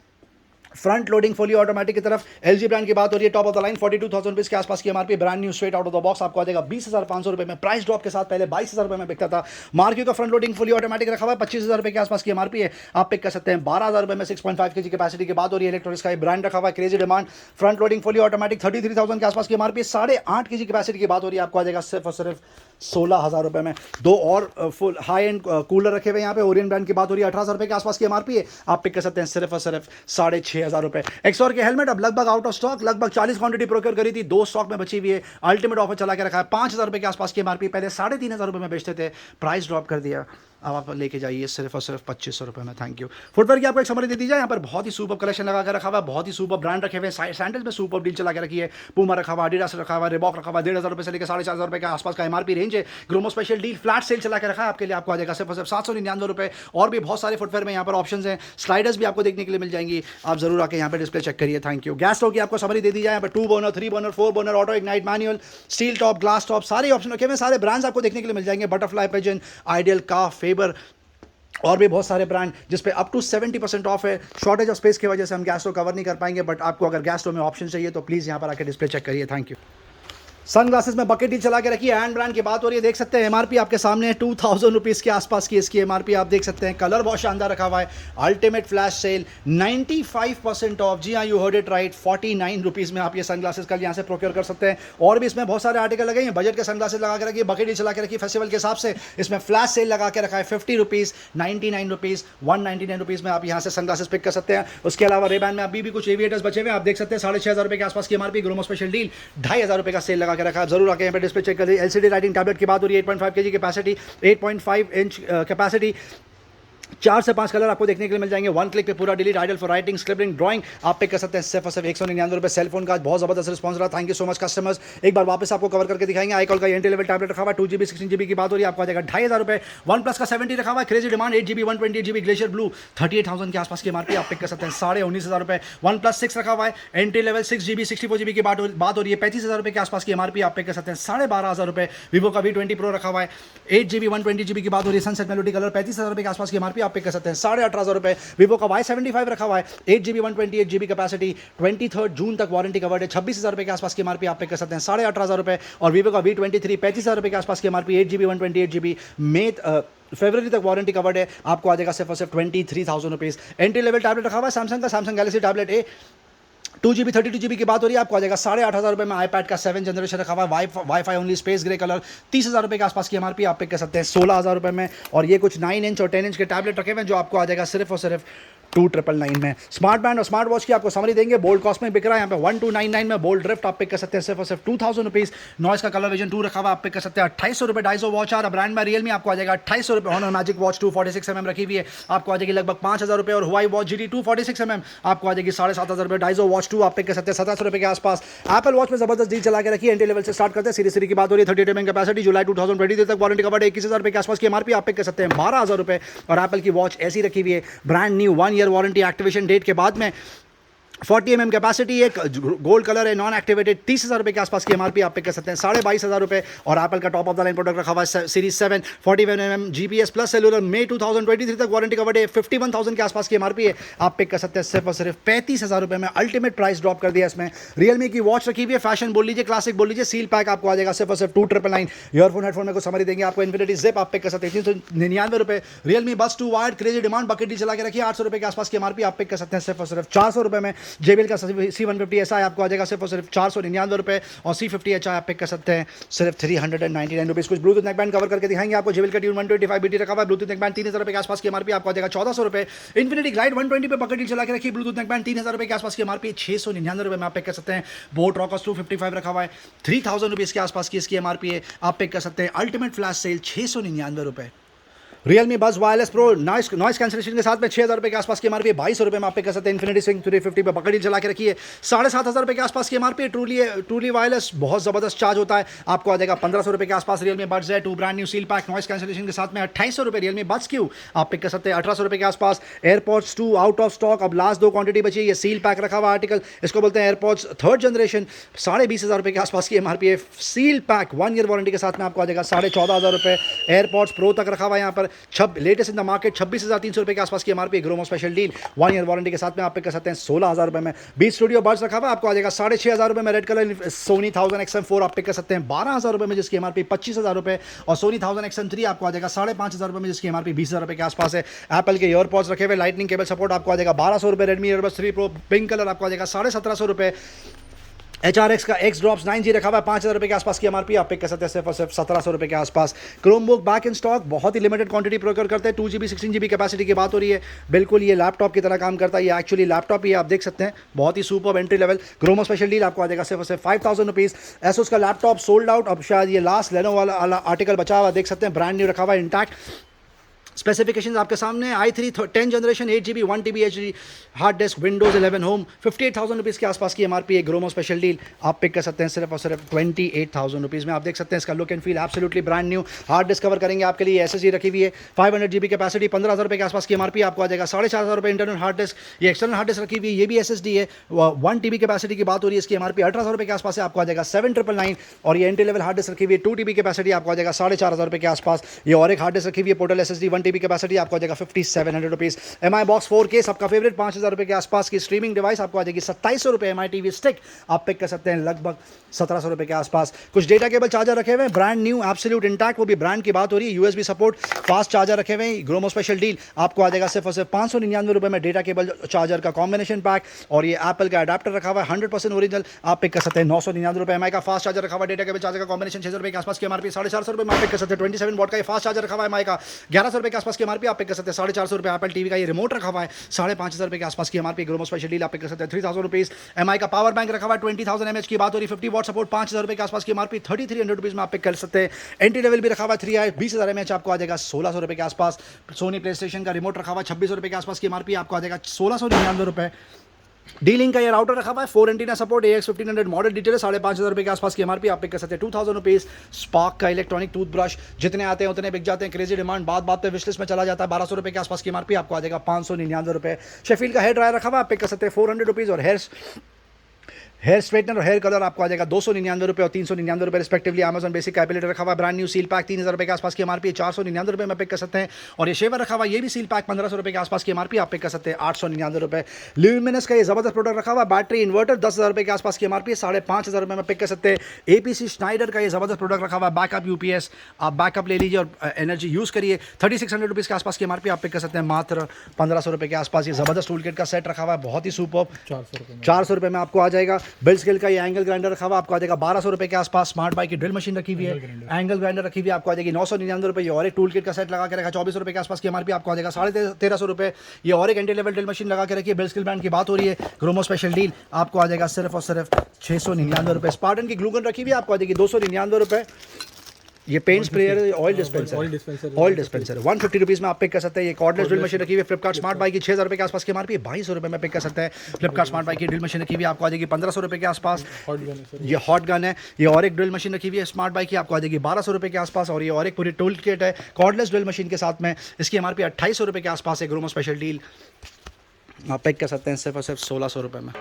फ्रंट लोडिंग फुली ऑटोमेटिक की तरफ एलजी ब्रांड की बात हो रही है, top of the line 42,000 rupees के आसपास की MRP, brand new straight out of the box आपको आ जाएगा 20,500 रुपए में। प्राइस ड्रॉप के साथ पहले 22,000 रुपए में बिकता था। मार्क्यू का फ्रंट लोडिंग फुली ऑटोमेटिक रखा हुआ है, 25,000 रुपए के आसपास की एमआरपी है, आप पिक कर सकते हैं 12,000 रुपए में। 6.5 केजी कैपेसिटी की बात हो रही है, इलेक्ट्रॉनिक्स का ब्रांड रखा हुआ है, crazy demand, front loading fully automatic 33,000 के आसपास की एमआरपी, 8.5 केजी कैपेसिटी की बात हो रही है, आपको आ जाएगा सिर्फ और सिर्फ 16,000 रुपए में। दो और फुल हाई एंड कूलर रखे हुए यहाँ पे, ओरियन ब्रांड की बात हो रही है, 18,000 रुपए के आसपास की एमआरपी है, आप पिक कर सकते हैं सिर्फ और सिर्फ 6,500 रुपए। एक्सॉर के हेलमेट अब लगभग आउट ऑफ स्टॉक, लगभग 40 क्वांटिटी प्रोक्योर करी थी, 2 स्टॉक में बची हुई है, अल्टीमेट ऑफर चला के रखा है, 5,000 रुपए के आसपास की एमआरपी, पहले 3,500 रुपए में बेचते थे, प्राइस ड्रॉप कर दिया, अब आप लेके जाइए सिर्फ और सिर्फ 2,500 रुपए में। Thank you. फुटवेयर की आपको एक समरी दे दी जाए, यहाँ पर बहुत ही सुपर कलेक्शन लगा कर रखा हुआ है, बहुत ही सुपर ब्रांड रखे हुए हैं, सैंडल में सुपर डील चला के रखी है, पूमा रखा हुआ, एडिडास रखा हुआ, रिबॉक रखा हुआ, 1,500 रुपए से लेकर 4,500 रुपए के आसपास का एमआरपी रेंज है। Gromo special deal flat cell चला के रखा है आपके लिए, आपको आ जाएगा सिर्फ और सिर्फ 799 रुपए। और भी बहुत सारे फुटवेयर में यहाँ पर ऑप्शन हैं, स्लाइडर्स भी आपको देखने के लिए मिल जाएंगी, आप जरूर आके यहाँ पर डिस्प्ले चेक करिए। Thank you. गैस स्टोव की आपको समरी दे दी जाए, यहाँ पर 2 burner, 3 burner, 4 burner, auto ignite, manual, steel top, glass top, सारे ऑप्शन रखे हुए, सारे ब्रांड्स आपको देखने के लिए मिल जाएंगे, बटरफ्लाई, पिजन, आइडियल, काफ, फेबर और भी बहुत सारे ब्रांड जिस पे अप टू 70% ऑफ है। शॉर्टेज ऑफ स्पेस की वजह से हम गैस स्टोव कवर नहीं कर पाएंगे, बट आपको अगर गैस स्टोव में ऑप्शन चाहिए तो प्लीज़ यहाँ पर आकर डिस्प्ले चेक करिए। Thank you. सन ग्लासेस में बकेट डील चला के रखी है, एंड ब्रांड की बात हो रही है, देख सकते हैं एमआरपी आपके सामने है, 2,000 रुपीज़ के आसपास की इसकी एमआरपी आप देख सकते हैं। कलर बहुत शानदार रखा हुआ है, अल्टीमेट फ्लैश सेल, 95% ऑफ, जी हाँ you heard it right, 49 rupees में आप ये सन ग्लासेस कल यहाँ से प्रोक्योर कर सकते हैं। और भी इसमें बहुत सारे आर्टिकल लगे हैं, बजट के सन ग्लासेस लगा के रखिए, बकेट डील चला के रखिए फेस्टिवल के हिसाब से, इसमें फ्लैश सेल लगा के रखा है, 50 रुपीज़, 99 रुपीज़, 199 रुपीज़ में आप यहाँ से सन ग्लासेस पिक कर सकते हैं। उसके अलावा रेबैन में अभी भी कुछ एविएटर्स बचे हुए, आप देख सकते हैं 6,500 रुपये के आसपास की एमआरपी, ग्रोमो स्पेशल डील 2,500 रुपये का सेल लगा के रखा है, जरूर आके डिस्प्ले चेक करिए। एलसीडी राइटिंग टैबलेट की बात हो रही है, 8.5 केजी कैपेसिटी, 8.5 इंच कैपेसिटी, 4 से 5 कलर आपको देखने के लिए मिल जाएंगे, 1 क्लिक पे पूरा delete, ideal for writing, scripting, drawing आप पिक कर सकते हैं सिर्फ और सिर्फ 199 रुपये। सेलफोन का बहुत जबरदस्त रिस्पॉन्स रहा, thank you so much customers. एक बार वापस आपको कवर करके दिखाएंगे। आईकॉल का एंट्री लेवल टैबलेट रखा हुआ है, 2GB 16GB की बात हो रही है, आपको आ जाएगा 2,500 रुपये। वन प्लस का 70 रखा हुआ है, crazy demand, 8GB 128GB glacier blue, 38,000 के आसपास की एमआरपी, आप पिक कर सकते हैं 19,500 रुपये। वन प्लस 6 रखा हुआ है, एंट्री लेवल 6GB 64GB की बात हो रही है, 35,000 रुपये के आसपास की एमआरपी, आप पिक कर सकते हैं 12,500 रुपये। वीवो का V20 Pro रखा हुआ है, 8GB 120GB की बात हो रही है, सनसेट मेलोडी कलर, 35,000 रुपये के आसपास की एमआरपी, आप पिक कर सकते हैं 18,500 रुपये। वीवो का Y75 रखा हुआ है, 8GB 128GB कैपेसिटी, 23 जून तक वारंटी कवर्ड है, 26,000 रुपये के आसपास की एमआरपी, आप पे कर सकते हैं 18,500 रुपये। और वीवो का V23 35,000 रुपये के आसपास की एमआरपी, 8GB 128GB, मई फरवरी तक वारंटी कवर्ड है, आपको आ जाएगा सिर्फ और सिर्फ 23,000 रुपीज़। एंट्री लेवल टैबलेट रखा हुआ है सैमसंग का, सैमसंग गैलेक्सी टैबलेट ए, 2GB 32GB की बात हो रही है, आपको आ जाएगा 8,500 रुपये में। आईपैड का 7 जनरेशन रखा हुआ है, wifi only, space grey colour, 30,000 रुपये के आसपास की एमआरपी, आप पिक कर सकते हैं 16,000 रुपये में। और ये कुछ 9 इंच और 10 इंच के टैबलेट रखे हुए हैं, जो आपको आ जाएगा सिर्फ और सिर्फ 2,999 में। स्मार्ट बैंड और स्मार्ट वॉच की आपको समरी देंगे, बोल्ड कॉस्ट में बिक रहा है यहाँ पे 1,299 में। बोल्ड ड्रिफ्ट आप पिक कर सकते हैं सिर्फ और सिर्फ 2,000 रुपीज़। नॉइस का कलर विजन 2 रखा हुआ, आप पिक कर सकते हैं 2,800 रुपये। डाइजो वॉच आ ब्रांड में रियलमी, आपको आ जाएगा 2,800 रुपये। ऑनर मैजिक वॉच 246mm रखी हुई है, आपको आ जाएगी लगभग 5,000 रुपये। और हुआई वॉच GT 246mm आपको आ जाएगी 7,500 रुपये। डाइजो वॉच 2 आप पिक कर सकते हैं 1,700 रुपये के आसपास। एप्पल वॉच में जबरदस्त डील चला के रखी है, एंट्री लेवल से स्टार्ट करते हैं। सीरीज की बात हो रही है, 38mm कैपेसिटी, जुलाई 2023 तक वारंटी कवर्ड है, 21,000 रुपये के आसपास की एमआरपी, आप पिक कर सकते हैं 12,000 रुपये। और एप्पल की वॉच ऐसी रखी हुई है, brand new 1 year warranty, activation date के बाद में, 40mm कैपेसिटी, एक गोल्ड कलर है, नॉन एक्टिवेटेड, 30,000 रुपये के आसपास की एमआरपी, आप पिक कर सकते हैं 22,500 रुपये। और एप्पल का top of the line product रखा हुआ है, series 7 41mm GPS plus cellular, मई 2023 तक वारंटी कवर्ड है, 51,000 के आसपास की एमआरपी है, आप पिक कर सकते हैं सिर्फ और सिर्फ 35,000 रुपये में। अल्टीमेट प्राइस ड्रॉप कर दिया इसमें। रियलमी की वॉच रखी हुई है, फैशन बोल लीजिए, क्लासिक बोल लीजिए, सील पैक आपको आ जाएगा सिर्फ और सिर्फ 2,999। ईयरफोन हेडफोन में कुछ समरी देंगे आपको, इन्फिनिटी जिप आप पिक कर सकते हैं 399 रुपये। रियलमी बस 2 wired, crazy demand, bucket deal चला के रखिए, 800 रुपये के आसपास की एमआरपी, आप पिक कर सकते हैं सिर्फ और सिर्फ 400 रुपये में। JBL का C150 SI आपको आ जाएगा सिर्फ और सिर्फ 499 रुपये। और C50 HI आप पिक कर सकते हैं सिर्फ 399 रुपीज़। कुछ ब्लूटूथ नेकबैंड कवर करके दिखाएंगे आपको। JBL का ट्यून 125 BT रखा हुआ है, ब्लूटूथ नेकबैंड 3,000 रुपये के आसपास की एमआरपी, आपको आ जाएगा 1,400 रुपये। इन्फिनिटी ग्लाइड 120 पे बकेट डील चला के रखिए, ब्लूटूथ नेकबैंड 3,000 रुपये के आसपास की एमआरपी, 699 रुपये में आप पिक कर सकते हैं। बोट रॉकर्स 255 रखा हुआ है, 3,000 रुपीज़ के आसपास की इसकी एमआरपी है, आप पिक कर सकते हैं। अल्टीमेट फ्लैश सेल 699 रुपये। रियलमी बज वायरलेस प्रो नॉइस कैंसिलेशन के साथ में 6,000 रुपये के आसपास की एमआरपी, 2,200 रुपये में आप पे कर सकते हैं। इन्फिनिटी स्विंग 350 पे बकेट डील चला के रखिए, 7,500 रुपये के आसपास की एमआरपी। ट्रूली वायरलेस बहुत ज़बरदस्त चार्ज होता है, आपको आ जाएगा 1,500 रुपये के आसपास। Realme buds Z2 brand new seal pack noise cancellation के साथ में 2,800 रुपये। रियलमी बड्स क्यू आप पिक कर सकते हैं 1,800 रुपये के आसपास। एयरपॉड्स 2 आउट ऑफ स्टॉक, अब लास्ट 2 क्वांटिटी बची है। ये सील पैक रखा हुआ आर्टिकल, इसको बोलते हैं एयरपॉड्स 3rd जनरेशन, 20,500 रुपये के आसपास की एमआरपी है। सील पैक 1 ईयर वारंटी के साथ में आपको आ जाएगा 14,500 रुपये। एयरपॉड्स प्रो तक रखा हुआ है यहाँ पर, लेटेस्ट इन द मार्केट 26,300 रुपये के आसपास की MRP Gromo special deal 1 year warranty के साथ में आप पिक कर सकते हैं 16,000 रुपये में। बीट स्टूडियो बड्स रखा हुआ आपको आ जाएगा 6,500 रुपये में। रेड कलर सोनी 1000 XM4 आप पिक कर सकते हैं 12,000 रुपये में, जिसकी एमआरपी 25,000 रुपये। और सोनी 1000 XM3 आपको आ जाएगा 5,500 रुपये में, जिसकी एमआरपी 20,000 रुपये के आसपास है। एप्पल के ईयरपॉड्स रखे हुए लाइटनिंग केबल सपोर्ट आपको आ जाएगा 1,200 रुपये। Redmi earbuds 3 pro pink colour आपको आ जाएगा 1750 रुपये। HRX का X ड्रॉप्स 9G रखा हुआ है 5,000 रुपये के आसपास की एमआरपी आप पिक कर सकते हैं सिर्फ और सिर्फ 1,700 रुपये के आसपास। क्रोमबुक बैक इन स्टॉक, बहुत ही लिमिटेड क्वांटिटी प्रोक्योर करते हैं। 2GB 16GB कैपेसिटी की बात हो रही है, बिल्कुल ये लैपटॉप की तरह काम करता है। ये एक्चुअली लैपटॉप ही आप देख सकते हैं, बहुत ही सुपर एंट्री लेवल ग्रोमो स्पेशल डील आपको आ जाएगा सिर्फ और सिर्फ 5,000 रुपीज़। एसोस का लैपटॉप सोल्ड आउट, अब शायद ये लास्ट लेनो वाला आर्टिकल बचा हुआ देख सकते हैं, ब्रांड न्यू रखा हुआ है इंटैक्ट। स्पेसिफिकेशंस आपके सामने i3 10 generation 8GB 1TB HD hard disk Windows 11 home 58,000 rupees के आसपास की एमआरपी है। ग्रोमो स्पेशल डील आप पिक कर सकते हैं सिर्फ और सिर्फ 28,000 रुपीज़ में। आप देख सकते हैं इसका look and feel absolutely brand new. Hard disk cover करेंगे आपके लिए, SSD रखी हुई है 500GB कैपेसिटी 15,000 रुपये के आसपास की एमआरपी आपको आ जाएगा 4,500 रुपये। इंटरनल हार्ड डिस्क, ये एक्सटर्नल हार्ड डिस्क रखी हुई है, ये भी SSD है 1TB कैपेसिटी की बात हो रही है, इसकी एमआरपी 18,000 रुपये के आसपास है, आपको आ जाएगा 7,999। और ये एंट्री लेवल हार्ड डिस्क रखी हुई है 2TB कैपेसिटी आपको आ जाएगा 4,500 रुपये के आसपास। ये और एक हार्ड डिस्क रखी हुई है पोर्टल SSD 1TB कैपेसिटी आपको आ जाएगा 5,700 रुपीज़। MI बॉक्स 4K सबका फेवरेट 5,000 रुपये के आसपास की स्ट्रीमिंग डिवाइस आपको आ जाएगी 2,700 रुपये। MI TV स्टिक आप पिक कर सकते हैं लगभग 1,700 रुपये के आसपास। कुछ डेटा केबल चार्जर रखे हुए हैं ब्रांड न्यू एब्सोल्यूट इंटैक्ट, वो भी ब्रांड की बात हो रही है। USB सपोर्ट फास्ट चार्जर रखे हुए हैं। ग्रोमो स्पेशल डील आपको आ जाएगा सिर्फ और सिर्फ 599 रुपये में डेटा केबल चार्जर का कॉम्बिनेशन पैक। और ये एप्पल का अडाप्टर रखा हुआ है 100% ओरिजिनल आप पिक कर सकते हैं 999 रुपये। MI का फास्ट चार्जर रखा हुआ है, डेटा केबल चार्जर का कॉम्बिनेशन 600 रुपये के आसपास की एमआरपी 450 रुपये में आप पिक कर सकते हैं। 27 वॉट का ये फास्ट चार्जर रखा हुआ है MI का 1,100 रुपये के आसपास की एमआरपी आप पिक कर सकते हैं 450 रुपये। एप्पल TV का ये रिमोट रखा हुआ है 5,500 रुपये के आसपास की एमआरपी ग्रोमो स्पेशल डील आप पिक कर सकते हैं 3,000 रुपीज़। MI का पावर बैंक रखा हुआ है 20,000 mAh की बात हो रही है 50 वॉट सपोर्ट 5,000 रुपये के आसपास की एमआरपी 3,300 रुपीज़ में आप पिक कर सकते हैं। एंट्री लेवल भी रखा हुआ है 3i 20,000 mAh आपको आ जाएगा 1,600 रुपये के आसपास। सोनी प्ले स्टेशन का रिमोट रखा हुआ है 2,600 रुपये के आसपास की एमआरपी आपको आ जाएगा 1,699 रुपये। डीलिंग का ये राउटर रखा हुआ है 4 antenna support AX 1500 model detail है 5,500 रुपये के आसपास की एमआरपी आप पिक कर सकते हैं 2,000 रुपीज़। स्पार्क का इलेक्ट्रॉनिक टूथब्रश जितने आते हैं उतने बिक जाते हैं, क्रेजी डिमांड बात बात पे विशलिस्ट में चला जाता है 1,200 रुपये के आसपास की एमआरपी आपको आ जाएगा 599 रुपये। शेफील्ड का हेयर ड्रायर रखा हुआ है आप पिक कर सकते हैं 400 रुपीज़। और हेयर स्ट्रेटनर और हेयर कलर आपको आ जाएगा 299 रुपये और 399 रुपये रिस्पेक्टिवली। अमेजन बेसिक कैपिलेटर रखा हुआ है ब्रांड न्यू सील पैक 3,000 रुपये के आसपास की एमआरपी 499 रुपये में पिक कर सकते हैं। और ये शेवर रखा हुआ है ये भी सील पैक 1,500 रुपये के आसपास की एमआरपी आप पिक कर सकते हैं 899 रुपये। ल्यूमिनस का ये जबरदस्त प्रोडक्ट रखा हुआ है बैटरी इन्वर्टर 10,000 रुपये के आसपास की एमआरपी 5,500 रुपये में पिक कर सकते हैं। APC स्नाइडर का ये जबरदस्त प्रोडक्ट रखा हुआ है बैकअप UPS आप बैकअप ले लीजिए और एनर्जी यूज़ करिए 3,600 रुपीज़ के आसपास की एमआरपी आप पिक कर सकते हैं मात्र 1,500 रुपये के आसपास। ये जबरदस्त टूल किट का सेट रखा हुआ है बहुत ही सुपर 400 रुपये में आपको आ जाएगा। बिल स्किल का ये एंगल ग्राइंडर रखा हुआ आपको आ जाएगा 1,200 रुपये के आसपास। स्मार्ट बाइक की ड्रिल मशीन रखी हुई है, एंगल ग्राइंडर रखी हुई है आपको आ जाएगी 999 रुपये। और एक टूल किट का सेट लगा के रखा 2,400 रुपये के आसपास की एमआरपी आपको आ जाएगा 1,350 रुपये। ये और एक एंटी लेवल ड्रिल मशीन लगा के रखी है, बिल स्किल ब्रांड की बात हो रही है। ग्रोमो स्पेशल डील आपको आ जाएगा सिर्फ और सिर्फ 699 रुपये। स्पार्टन की ग्लूगन रखी हुई है आपको आ जाएगी 299 रुपये। ये paint sprayer oil dispenser 150 rupees में आप पिक कर सकते हैं। ये कॉर्डलेस ड्रिल मशीन रखी हुई है फ्लिपकार्ट स्मार्ट बाइक की 6,000 रुपये के आसपास की एमआरपी 2,200 रुपये में पिक कर सकते हैं। फ्लिपकार्ट स्मार्ट बाइक की ड्रिल मशीन रखी हुई है आपको आ जाएगी 1,500 रुपये के आसपास। ये हॉट गन है, ये और एक ड्रिल मशीन रखी हुई है स्मार्ट बाइक की आपको आ जाएगी 1,200 रुपये के आसपास। और ये और एक पूरी टूल किट है कॉर्डलेस ड्रिल मशीन के साथ में, इसकी एमआरपी 2,800 रुपये के आसपास है। ग्रोमो स्पेशल डील आप पिक कर सकते हैं सिर्फ और सिर्फ 1,600 रुपये में।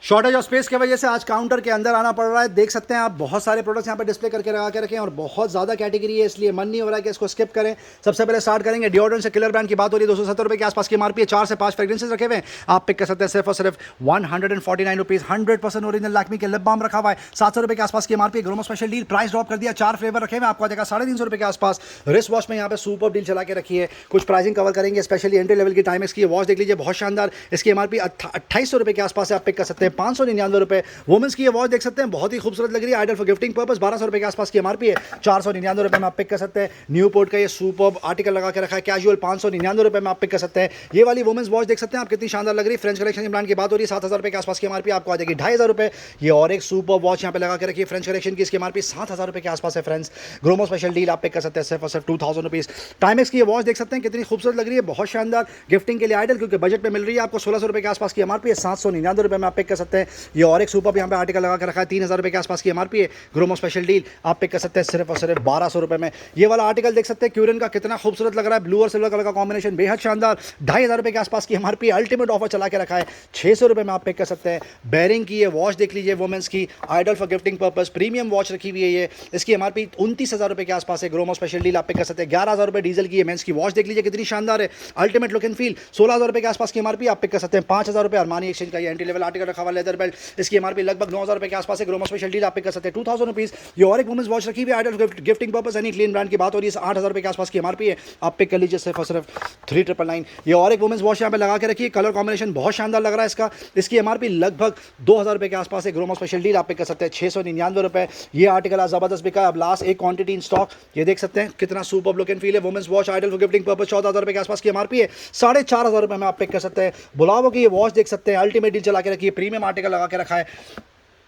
शॉर्टेज ऑफ स्पेस की वजह से आज काउंटर के अंदर आना पड़ रहा है। देख सकते हैं आप बहुत सारे प्रोडक्ट्स यहाँ पे डिस्प्ले करके लगा के रखे हैं और बहुत ज़्यादा कैटेगरी है, इसलिए मन नहीं हो रहा है कि इसको स्किप करें। सबसे पहले स्टार्ट करेंगे डिओड्रेंट से किलर ब्रांड की बात हो रही है 270 रुपये के आसपास की एमआरपी है। 4 से 5 फ्रेग्रेंसेस रखे हुए हैं आप पिक कर सकते हैं सिर्फ और सिर्फ 149 रुपीज़। 100% ओरिजिनल लैक्मी के लिप बाम रखा हुआ है 700 रुपये के आसपास की MRP. Gromo special deal price drop कर दिया, 4 फ्लेवर रखे हुए आपको आ जाएगा 350 रुपये के आसपास। रिस्ट वॉच में यहाँ पे सुपर डील चला के रखी है, कुछ प्राइसिंग कवर करेंगे स्पेशली एंट्री लेवल की टाइमेक्स की वॉच देख लीजिए बहुत शानदार, इसकी एमआरपी 2,800 रुपये के आसपास आप पिक कर सकते हैं 599 रुपये। वुमेंस की ये वॉच देख सकते हैं बहुत ही खूबसूरत लग रही है, आइडल फॉर गिफ्टिंग पर्पस 1,200 रुपये के आसपास की एमआरपी है 499 रुपये में आप पिक कर सकते हैं। न्यू पोर्ट का ये सुपर आर्टिकल लगा के रखा है कैजुअल 599 रुपये में आप पिक कर सकते हैं। ये वाली वुमेंस वॉच देख सकते हैं आप कितनी शानदार लग रही है, फ्रेंच कलेक्शन ब्रांड की बात हो रही है 7,000 रुपये के आसपास की एमआरपी आपको आ जाएगी 2,500 रुपये। ये और एक सुपर वॉच यहाँ पे लगा के रखी है फ्रेंच कलेक्शन की, इसकी एमआरपी 7,000 रुपये के आसपास है फ्रेंड्स। ग्रोमो स्पेशल डील आप पिक कर सकते हैं सिर्फ और सिर्फ 2,000 रुपीज़। टाइमेक्स की ये वॉच देख सकते हैं कितनी खूबसूरत लग रही है, बहुत शानदार गिफ्टिंग के लिए आइडल, क्योंकि बजट में मिल रही है आपको 1,600 रुपये के आसपास की एमआरपी है 799 रुपये में आप पिक कर सकते हैं। ये और एक सुपर यहाँ पे आर्टिकल लगा के रखा है, 3000 रुपये के आसपास की एमआरपी है, ग्रोमो स्पेशल डील आप पिक कर सकते हैं सिर्फ और सिर्फ 1200 रुपये में। ये वाला आर्टिकल देख सकते हैं क्यूरन का, कितना खूबसूरत लग रहा है, ब्लू और सिल्वर कलर का कॉम्बिनेशन बेहद शानदार, 2500 रुपये के आसपास की एमआरपी, अल्टीमेट ऑफर चला के रखा है, 600 रुपये में आप पिक कर सकते हैं। बेरिंग की ये वॉच देख लीजिए, वुमेंस की ideal for gifting purpose premium watch रखी हुई है ये, इसकी एमआरपी 29,000 रुपये के आसपास है, ग्रोमो स्पेशल डील आप पिक कर सकते हैं। 11,000 रुपये डीजल की मेंस की वॉच देख लीजिए कितनी शानदार है, अल्टीमेट लुक एंड फील, 16,000 रुपये के आसपास की एमआरपी आप पिक कर सकते हैं। 5,000 रुपये अरमानी एक्सचेंज का ये एंट्री लेवल आर्टिकल रखा हुआ लेदर बेल्ट, इसकी एमआरपी लगभग 9,000 रुपये के आसपास है, ग्रोमो स्पेशल डील आप पिक कर सकते हैं। 2,000 रुपीज़ ये और एक वुमेंस वॉच रखी हुई है, ideal gifting purpose Anne Klein brand की बात हो रही है, 8,000 रुपये के आसपास की एमआरपी है, आप पिक कर लीजिए सिर्फ और सिर्फ 3,999। ये और एक वुमेंस वॉच यहाँ पे लगा के रखिए, कलर कॉम्बिनेशन बहुत शानदार लग रहा है इसका, इसकी एमआरपी लगभग 2,000 रुपये के आसपास है, ग्रोमो स्पेशल डील आप पिक कर सकते हैं 699 रुपये। ये आर्टिकल आज ज़बरदस्त बिका है, अब लास्ट एक क्वांटिटी इन स्टॉक, ये देख सकते हैं कितना सुपर लुक एंड फील है, women's watch ideal for gifting purpose 14,000 रुपये के आसपास की एमआरपी है, 4,500 रुपये में आप पिक कर सकते हैं। बुलावो की ये वॉच देख सकते हैं, अल्टीमेट डील चला के रखिए, प्रीमियम आर्टिकल लगा के रखा है,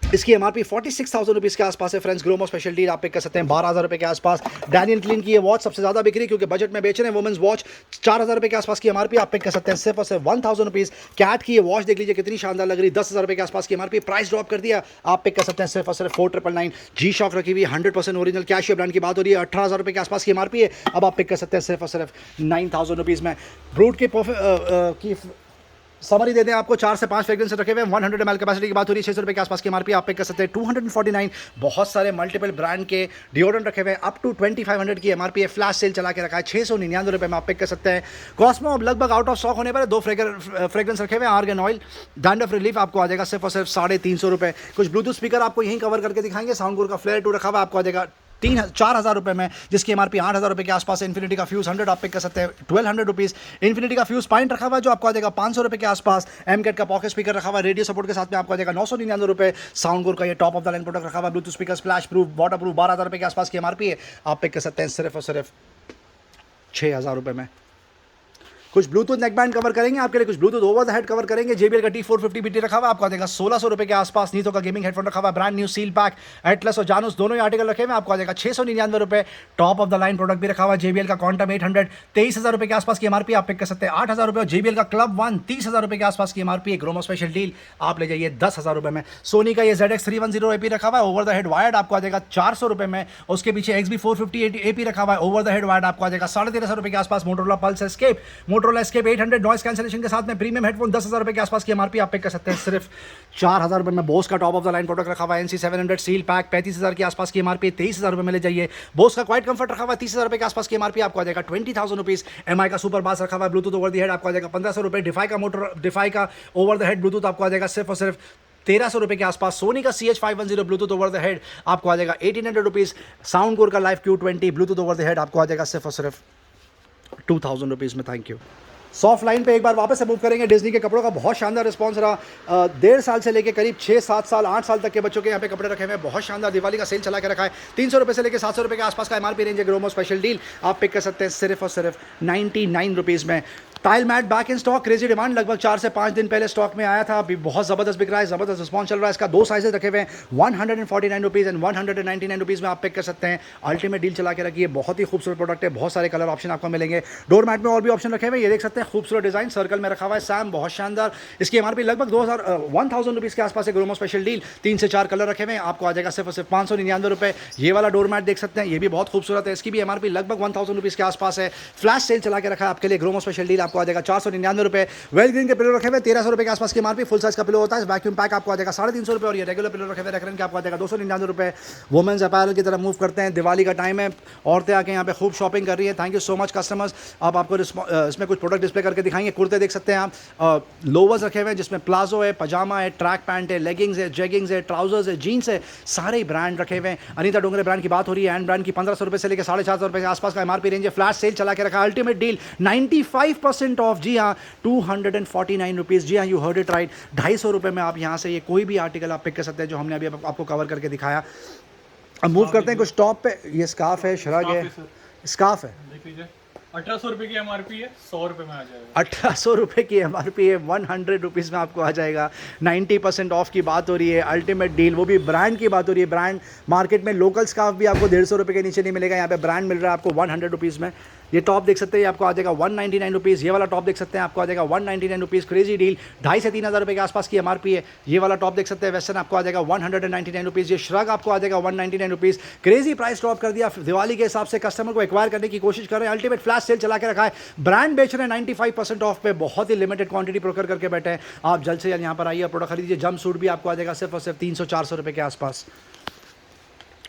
इसकी एमआरपी 46,000 रुपीज़ के आसपास है फ्रेंड्स, ग्रोमो स्पेशल डील आप पिक कर सकते हैं 12,000 रुपये के आसपास। डैनियल क्लीन की ये वॉच सबसे ज़्यादा बिक रही है क्योंकि बजट में बेच रहे हैं, वुमेंस वॉच 4,000 रुपये के आसपास की एमआरपी आप पिक कर सकते हैं सिर्फ और सिर्फ 1,000 रुपीज़। कैट की ये वॉच देख लीजिए कितनी शानदार लग रही है, 10,000 रुपये के आसपास की एमआरपी, प्राइस ड्रॉप कर दिया, आप पिक कर सकते हैं सिर्फ और सिर्फ 4,999। जी शॉक रखी हुई 100% ओरिजिनल कैशियर ब्रांड की बात हो रही है, 18,000 रुपये के आसपास की एमआरपी है, अब आप पिक कर सकते हैं सिर्फ और सिर्फ 9,000 रुपीज़ में। ब्रूट की समरी दे दें आपको, 4 से 5 फ्रेग्रेंस रखे हुए हैं, 100 ml कैपेसिटी की बात हो रही है, 600 रुपये के आसपास की एमआरपी आप पिक कर सकते हैं। 249 बहुत सारे मल्टीपल ब्रांड के डिओड्रेंट रखे हुए हैं, अप टू 2500 की एमआरपी है, फ्लैश सेल चला के रखा है, 699 रुपये में आप पिक कर सकते हैं। कॉस्मो अब लगभग आउट ऑफ स्टॉक होने पर 2 फ्रेग्रेंस रखे हुए हैं, आर्गन ऑयल डैंड्रफ रिलीफ आपको आ जाएगा सिर्फ और सिर्फ 350 रुपये। कुछ ब्लूटूथ स्पीकर आपको यहीं कवर करके दिखाएंगे, साउंडगुर का फ्लेयर 2 रखा हुआ आपको आ जाएगा 4,000 रुपये में, जिसकी एमआरपी 8,000 रुपये के आसपास है। इन्फिनिटी का फ्यूज 100 आप पिक कर सकते हैं 1,200 रुपीज़। इन्फिनिटी का फ्यूज पॉइंट रखा हुआ है जो आपको आ जाएगा 500 रुपये के आसपास। एमकेट का पॉकेट स्पीकर रखा हुआ है रेडियो सपोर्ट के साथ में, आपको आ जाएगा 999 रुपये। साउंडगुर का ये top of the line product रखा हुआ है, Bluetooth speaker splash proof water proof, 12,000 रुपये के आसपास की एमआरपी है, आप पिक कर सकते हैं सिर्फ और सिर्फ 6,000 रुपये में। कुछ ब्लूटूथ नेकबैंड कवर करेंगे आपके लिए, कुछ Bluetooth over the head cover करेंगे। JBL का T450 BT रखा हुआ आपको आ जाएगा 1,600 रुपये के आसपास। नीतो का गेमिंग हेडफोन रखा हुआ brand new seal pack, Atlas और जानूस दोनों ही आर्टिकल रखे हुए आपको आ जाएगा 699 रुपये। Top of the line product भी रखा हुआ JBL का क्वांटम 800 23,000 रुपये के आसपास की एमआरपी आप पिक कर सकते हैं 8,000 रुपये। और JBL का क्लब 1 30,000 रुपये के आसपास की एमआरपी, ग्रोमो स्पेशल डील आप ले जाइए 10,000 रुपये में। सोनी का ये ZX310 AP रखा हुआ है, ओवर द हेड वायर्ड आपको आ जाएगा 400 रुपये में। उसके पीछे XB450 AP रखा हुआ है, ओवर द हेड वायर्ड आपको आ जाएगा 1350 रुपये के आसपास। Motorola pulse escape, Motorola escape 800 noise cancellation के साथ में प्रीमियम हेडफोन 10,000 रुपये के आसपास की एमआरपी आप पिक कर सकते हैं सिर्फ 4,000 रुपये में। बोस का top of the line product रखा हुआ है NC700 सील पैक 35,000 के आसपास की एमआरपी, 23,000 रुपये में ले जाइए। बोस का क्वाइट कंफर्ट रखा हुआ है 30,000 रुपये के आसपास की एमआरपी आपको आ जाएगा 20,000 रुपीज़। MI का सुपर बास रखा हुआ है ब्लूटूथ ओवर द हेड आपको आ जाएगा 1,500 रुपये। डिफाई का ओवर द हेड ब्लूटूथ आपको आ जाएगा सिर्फ और सिर्फ 1,300 रुपये के आसपास। सोनी का CH510 Bluetooth over the head आपको आ जाएगा 1,800 रुपीज़। साउंडकोर का live Q20 Bluetooth over the head आपको आ जाएगा सिर्फ और सिर्फ 2,000 रुपीज़ में। Thank you. सॉफ्ट लाइन पे एक बार वापस से मूव करेंगे। डिज्नी के कपड़ों का बहुत शानदार रिस्पांस रहा, 1.5 साल से लेके करीब 6, 7 साल, 8 साल तक के बच्चों के यहाँ पे कपड़े रखे हुए हैं। बहुत शानदार दिवाली का सेल चला के रखा है। 300 रुपये से लेकर 700 रुपये के आसपास का एमआरपी रेंज है। ग्रोमो स्पेशल डील आप पिक कर सकते हैं सिर्फ और सिर्फ 99 रुपीज़ में। Tile mat back in stock, crazy demand, लगभग 4 से 5 दिन पहले स्टॉक में आया था, अभी बहुत ज़बरदस्त बिक रहा है, ज़बरदस्त रिस्पॉन्स चल रहा है इसका। 2 साइजेस रखे हुए हैं, 149 रुपीज़ एंड 199 रुपीज़ में आप पिक कर सकते हैं। अल्टीमेट डील चला के रखिए, बहुत ही खूबसूरत प्रोडक्ट है, बहुत सारे कलर ऑप्शन आपको मिलेंगे। डोर मैट में और भी ऑप्शन रखे हुए हैं, ये देख सकते हैं खूबसूरत डिज़ाइन सर्कल में रखा हुआ है सैम, बहुत शानदार। इसकी एमआरपी लगभग 1,000 रुपीज़ के आसपास है। ग्रोमो स्पेशल डील 3 से 4 कलर रखे हुए हैं, आपको आ जाएगा सिर्फ और सिर्फ 599 रुपये। ये वाला डोर मैट देख सकते हैं, ये भी बहुत खूबसूरत है, इसकी भी एमआरपी लगभग 1,000 रुपीज़ के आसपास है। फ्लैश सेल चला के रखा है आपके लिए। ग्रोमो स्पेशल डील आपको आ जाएगा 499 रुपये। वेल ग्रीन के पिलो रखे हुए 1,300 रुपये के आसपास की एमआरपी, फुल साइज का पिलो होता है। वैक्यूम पैक आपको आ जाएगा 350 रुपये। और ये रेगुलर पिलो रखे हुए रेकरन के आपको आ जाएगा 299 रुपये। वुमेन्स अपैरल की तरफ मूव करते हैं, दिवाली का टाइम है, औरतें आके यहाँ पे खूब शॉपिंग कर रही है। Thank you so much customers. अब आपको इसमें कुछ प्रोडक्ट डिस्प्ले करके दिखाएंगे। कुर्ते देख सकते हैं आप, लोवर्स रखे हुए हैं जिसमें प्लाजो है, पजामा है, ट्रैक पैंट है, लेगिंग्स है, जेगिंग्स है, ट्राउजर्स है, जीन्स है, सारे ही ब्रांड रखे हुए हैं। अनीता डोंगरे ब्रांड की बात हो रही है, एंड ब्रांड की 1,500 रुपये से लेकर 450 रुपये के आसपास का एमआरपी रेंज है। फ्लैश सेल चला के रखा है, अल्टीमेट डील 95% ऑफ, जी हाँ 249 रुपीज़, जी हाँ यू हर्ड इट राइट। 250 रुपये में आप यहाँ से ये कोई भी आर्टिकल आप पिक कर सकते हैं जो हमने अभी आपको कवर करके दिखाया। अब मूव करते हैं कुछ टॉप पे। ये स्कार्फ है, श्रग है, स्कार्फ है, देख लीजिए 1,800 रुपये की एमआरपी है, 100 रुपये में आ जाएगा। 1,800 रुपये की एमआरपी है, 100 रुपीज़ में आपको आ जाएगा। 90% ऑफ की बात हो रही है, अल्टीमेट डील, वो भी ब्रांड की बात हो रही है। ब्रांड मार्केट में लोकल स्कार्फ भी आपको 150 रुपये के नीचे नहीं मिलेगा, यहाँ पे ब्रांड मिल रहा है आपको 100 रुपीज़ में। ये टॉप देख सकते हैं, ये आपको आ जाएगा 199 रुपीज़। ये वाला टॉप देख सकते हैं, आपको आ जाएगा 199 रुपीज़। क्रेजी डील, 2,500 से 3,000 रुपये के आसपास की MRP है। ये वाला टॉप देख सकते हैं वेस्टर्न, आपको आ जाएगा 199 रुपीज़। ये श्रग आपको आ जाएगा 199 रुपीज़। क्रेजी प्राइस ड्रॉप कर दिया दिवाली के हिसाब से, कस्टमर को एक्वायर करने की कोशिश कर रहे हैं। अल्टीमेट फ्लैश सेल चला के रखा है, ब्रांड बेच रहे हैं 95% ऑफ पे, बहुत ही लिमिटेड क्वांटिटी प्रोकर करके बैठे हैं। आप जल्द से जल्द यहाँ पर आइए, प्रोडक्ट खरीदिए। जंप सूट भी आपको आ जाएगा सिर्फ और सिर्फ 300-400 रुपये के आसपास।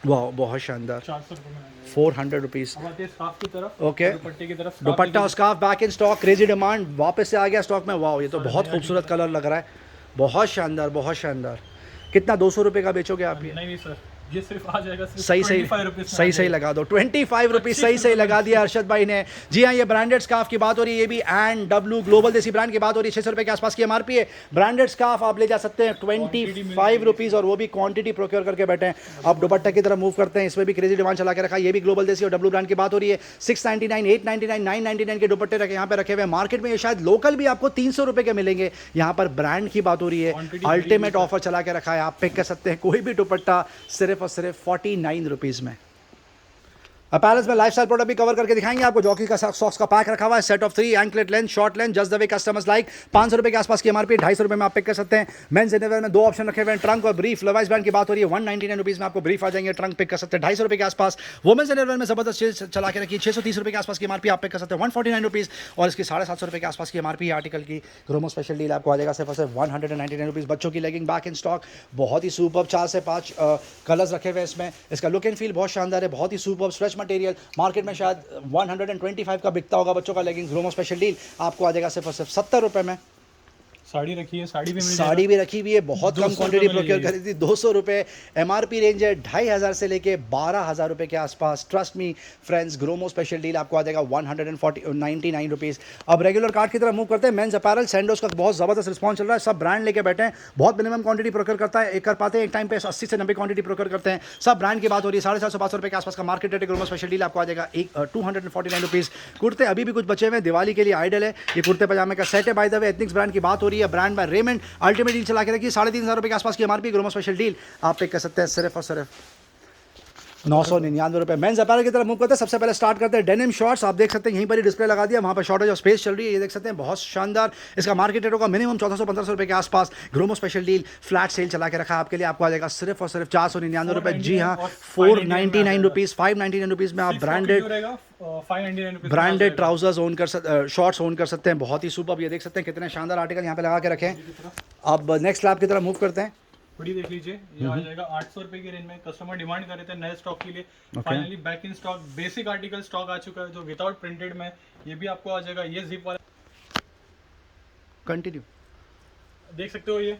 वाह, बहुत शानदार, 400 रुपये में आ जाएगा। 400 रुपीज़। अब आते हैं स्कार्फ की तरफ। ओके, दुपट्टे की तरफ दुपट्टा और scarf back in stock, crazy demand, वापस से आ गया स्टॉक में। वाह, ये तो बहुत खूबसूरत कलर लग रहा है, बहुत शानदार, बहुत शानदार। कितना 200 रुपये का बेचोगे आप ये? नहीं सर, ये सिर्फ आ जाएगा सिर्फ सही 25 रुपये सही सही लगा दो, 25 रुपीज़ सही लगा दिया अरशद भाई ने। जी हाँ, ये ब्रांडेड स्कार्फ की बात हो रही है, ये भी एंड डब्ल्यू ग्लोबल देसी ब्रांड की बात हो रही है। 600 रुपये के आसपास की MRP है। ब्रांडेड स्कार्फ आप ले जा सकते हैं 25 रुपीज़, और वो भी क्वांटिटी प्रोक्योर करके बैठे हैं। अब दुपट्टा की तरफ मूव करते हैं, इसमें भी क्रेजी डिमांड चला के रखा है। ये भी ग्लोबल देसी और डब्ल्यू ब्रांड की बात हो रही है। 699, 899, 999 के दुपट्टे रखे यहाँ पे रखे हुए हैं। मार्केट में ये शायद लोकल भी आपको 300 रुपये के मिलेंगे, यहाँ पर ब्रांड की बात हो रही है। अल्टीमेट ऑफर चला के रखा है, आप पिक कर सकते हैं कोई भी दुपट्टा सिर्फ और सिर्फ 49 रुपीज़ में। अपैरल्स में लाइफस्टाइल प्रोडक्ट भी कवर करके दिखाएंगे आपको। जॉकी का सॉक्स का पैक रखा हुआ है, set of 3, anklet length, short length, just the way customers like. 500 रुपये के आसपास की MRP, 250 रुपये में आप पिक कर सकते हैं। मेंस इनरवेयर में 2 ऑप्शन रखे हुए हैं, ट्रंक और ब्रीफ। लवाइस ब्रांड की बात हो रही है, 199 रुपीज़ में आपको ब्रीफ आ जाएंगे, ट्रंक पिक कर सकते हैं 250 रुपये के आसपास। वुमेंस इनरवेयर में जबरदस्त सेल चला के रखी है, 630 रुपये के आसपास की MRP आप पिक कर सकते हैं 149 रुपीज़, और इसकी 750 रुपये के आसपास की MRP आर्टिकल की। ग्रोमो स्पेशल डील आपको आ जाएगा सिर्फ और सिर्फ 199 रुपीज़। बच्चों की लेगिंग बैक इन स्टॉक, बहुत ही सुपर्ब, 4 से 5 कलर्स रखे हुए हैं इसमें। इसका लुक एंड फील बहुत शानदार है, बहुत ही सुपर्ब स्ट्रेच मटेरियल। मार्केट में शायद 125 का बिकता होगा बच्चों का लेगिंग्स। ग्रोमो स्पेशल डील आपको आ जाएगा सिर्फ और सिर्फ 70 रुपये में। साड़ी रखी है, साड़ी भी मिल साड़ी भी रखी हुई है, बहुत कम क्वांटिटी प्रोक्योर करी थी, 200 रुपये। MRP रेंज है 2,500 से लेके 12,000 रुपये के आसपास। Trust me friends, Gromo special deal आपको आ जाएगा 199 रुपीज़। अब रेगुलर कार्ड की तरफ मूव करते हैं। मेंस अपैरल, सैंडोज का बहुत ज़बरदस्त रिस्पॉन्स चल रहा है, सब ब्रांड लेके बैठे हैं, बहुत मिनिमम क्वांटिटी प्रोक्योर करता है, एक कर पाते हैं एक टाइम पे 80 से 90 क्वांटिटी प्रोक्योर करते हैं। सब ब्रांड की बात हो रही है, 450-500 रुपये के आसपास का मार्केट रेट है। ग्रोमो स्पेशल डील आपको आ जाएगा 249 रुपीज़। कुर्ते अभी भी कुछ बचे हुए हैं, दिवाली के लिए आइडल है। ये कुर्ते पजामे का सेट है, by the way ethnics brand की बात हो रही है, brand bye Raymond. Ultimate deal चला के रखिए, 3,500 रुपये के आसपास की MRP। ग्रोमो स्पेशल डील आप पिक कर सकते हैं सिर्फ और सिर्फ 999 रुपये। मेंस अपैरल की तरफ मूव करते हैं। सबसे पहले स्टार्ट करते हैं डेनिम शॉर्ट्स। आप देख सकते हैं यहीं पर ही डिस्प्ले लगा दिया, वहाँ पर शॉर्टेज ऑफ स्पेस चल रही है, ये देख सकते हैं, बहुत शानदार। इसका मार्केट रेट होगा मिनिमम 1400-1500 रुपये के आसपास। Gromo special deal flat cell चला के रखा है आपके लिए, आपको आ जाएगा सिर्फ और सिर्फ 499 रुपये। जी हाँ, 499 रुपीज़, 599 रुपीज़ में आप ब्रांडेड ट्राउजर्स ओन कर शॉर्ट्स ओन कर सकते हैं। बहुत ही सुपर, ये देख सकते हैं कितने शानदार आर्टिकल यहाँ पे लगा के रखे हैं। अब नेक्स्ट स्लैब की तरफ मूव करते हैं। हुडी देख लीजिए, ये आ जाएगा 800 रुपए की रेंज में। कस्टमर डिमांड कर रहे थे नए स्टॉक के लिए, finally back in stock. Basic article stock आ चुका है जो विदाउट प्रिंटेड में, ये भी आपको आ जाएगा। ये जिप वाला कंटिन्यू देख सकते हो, ये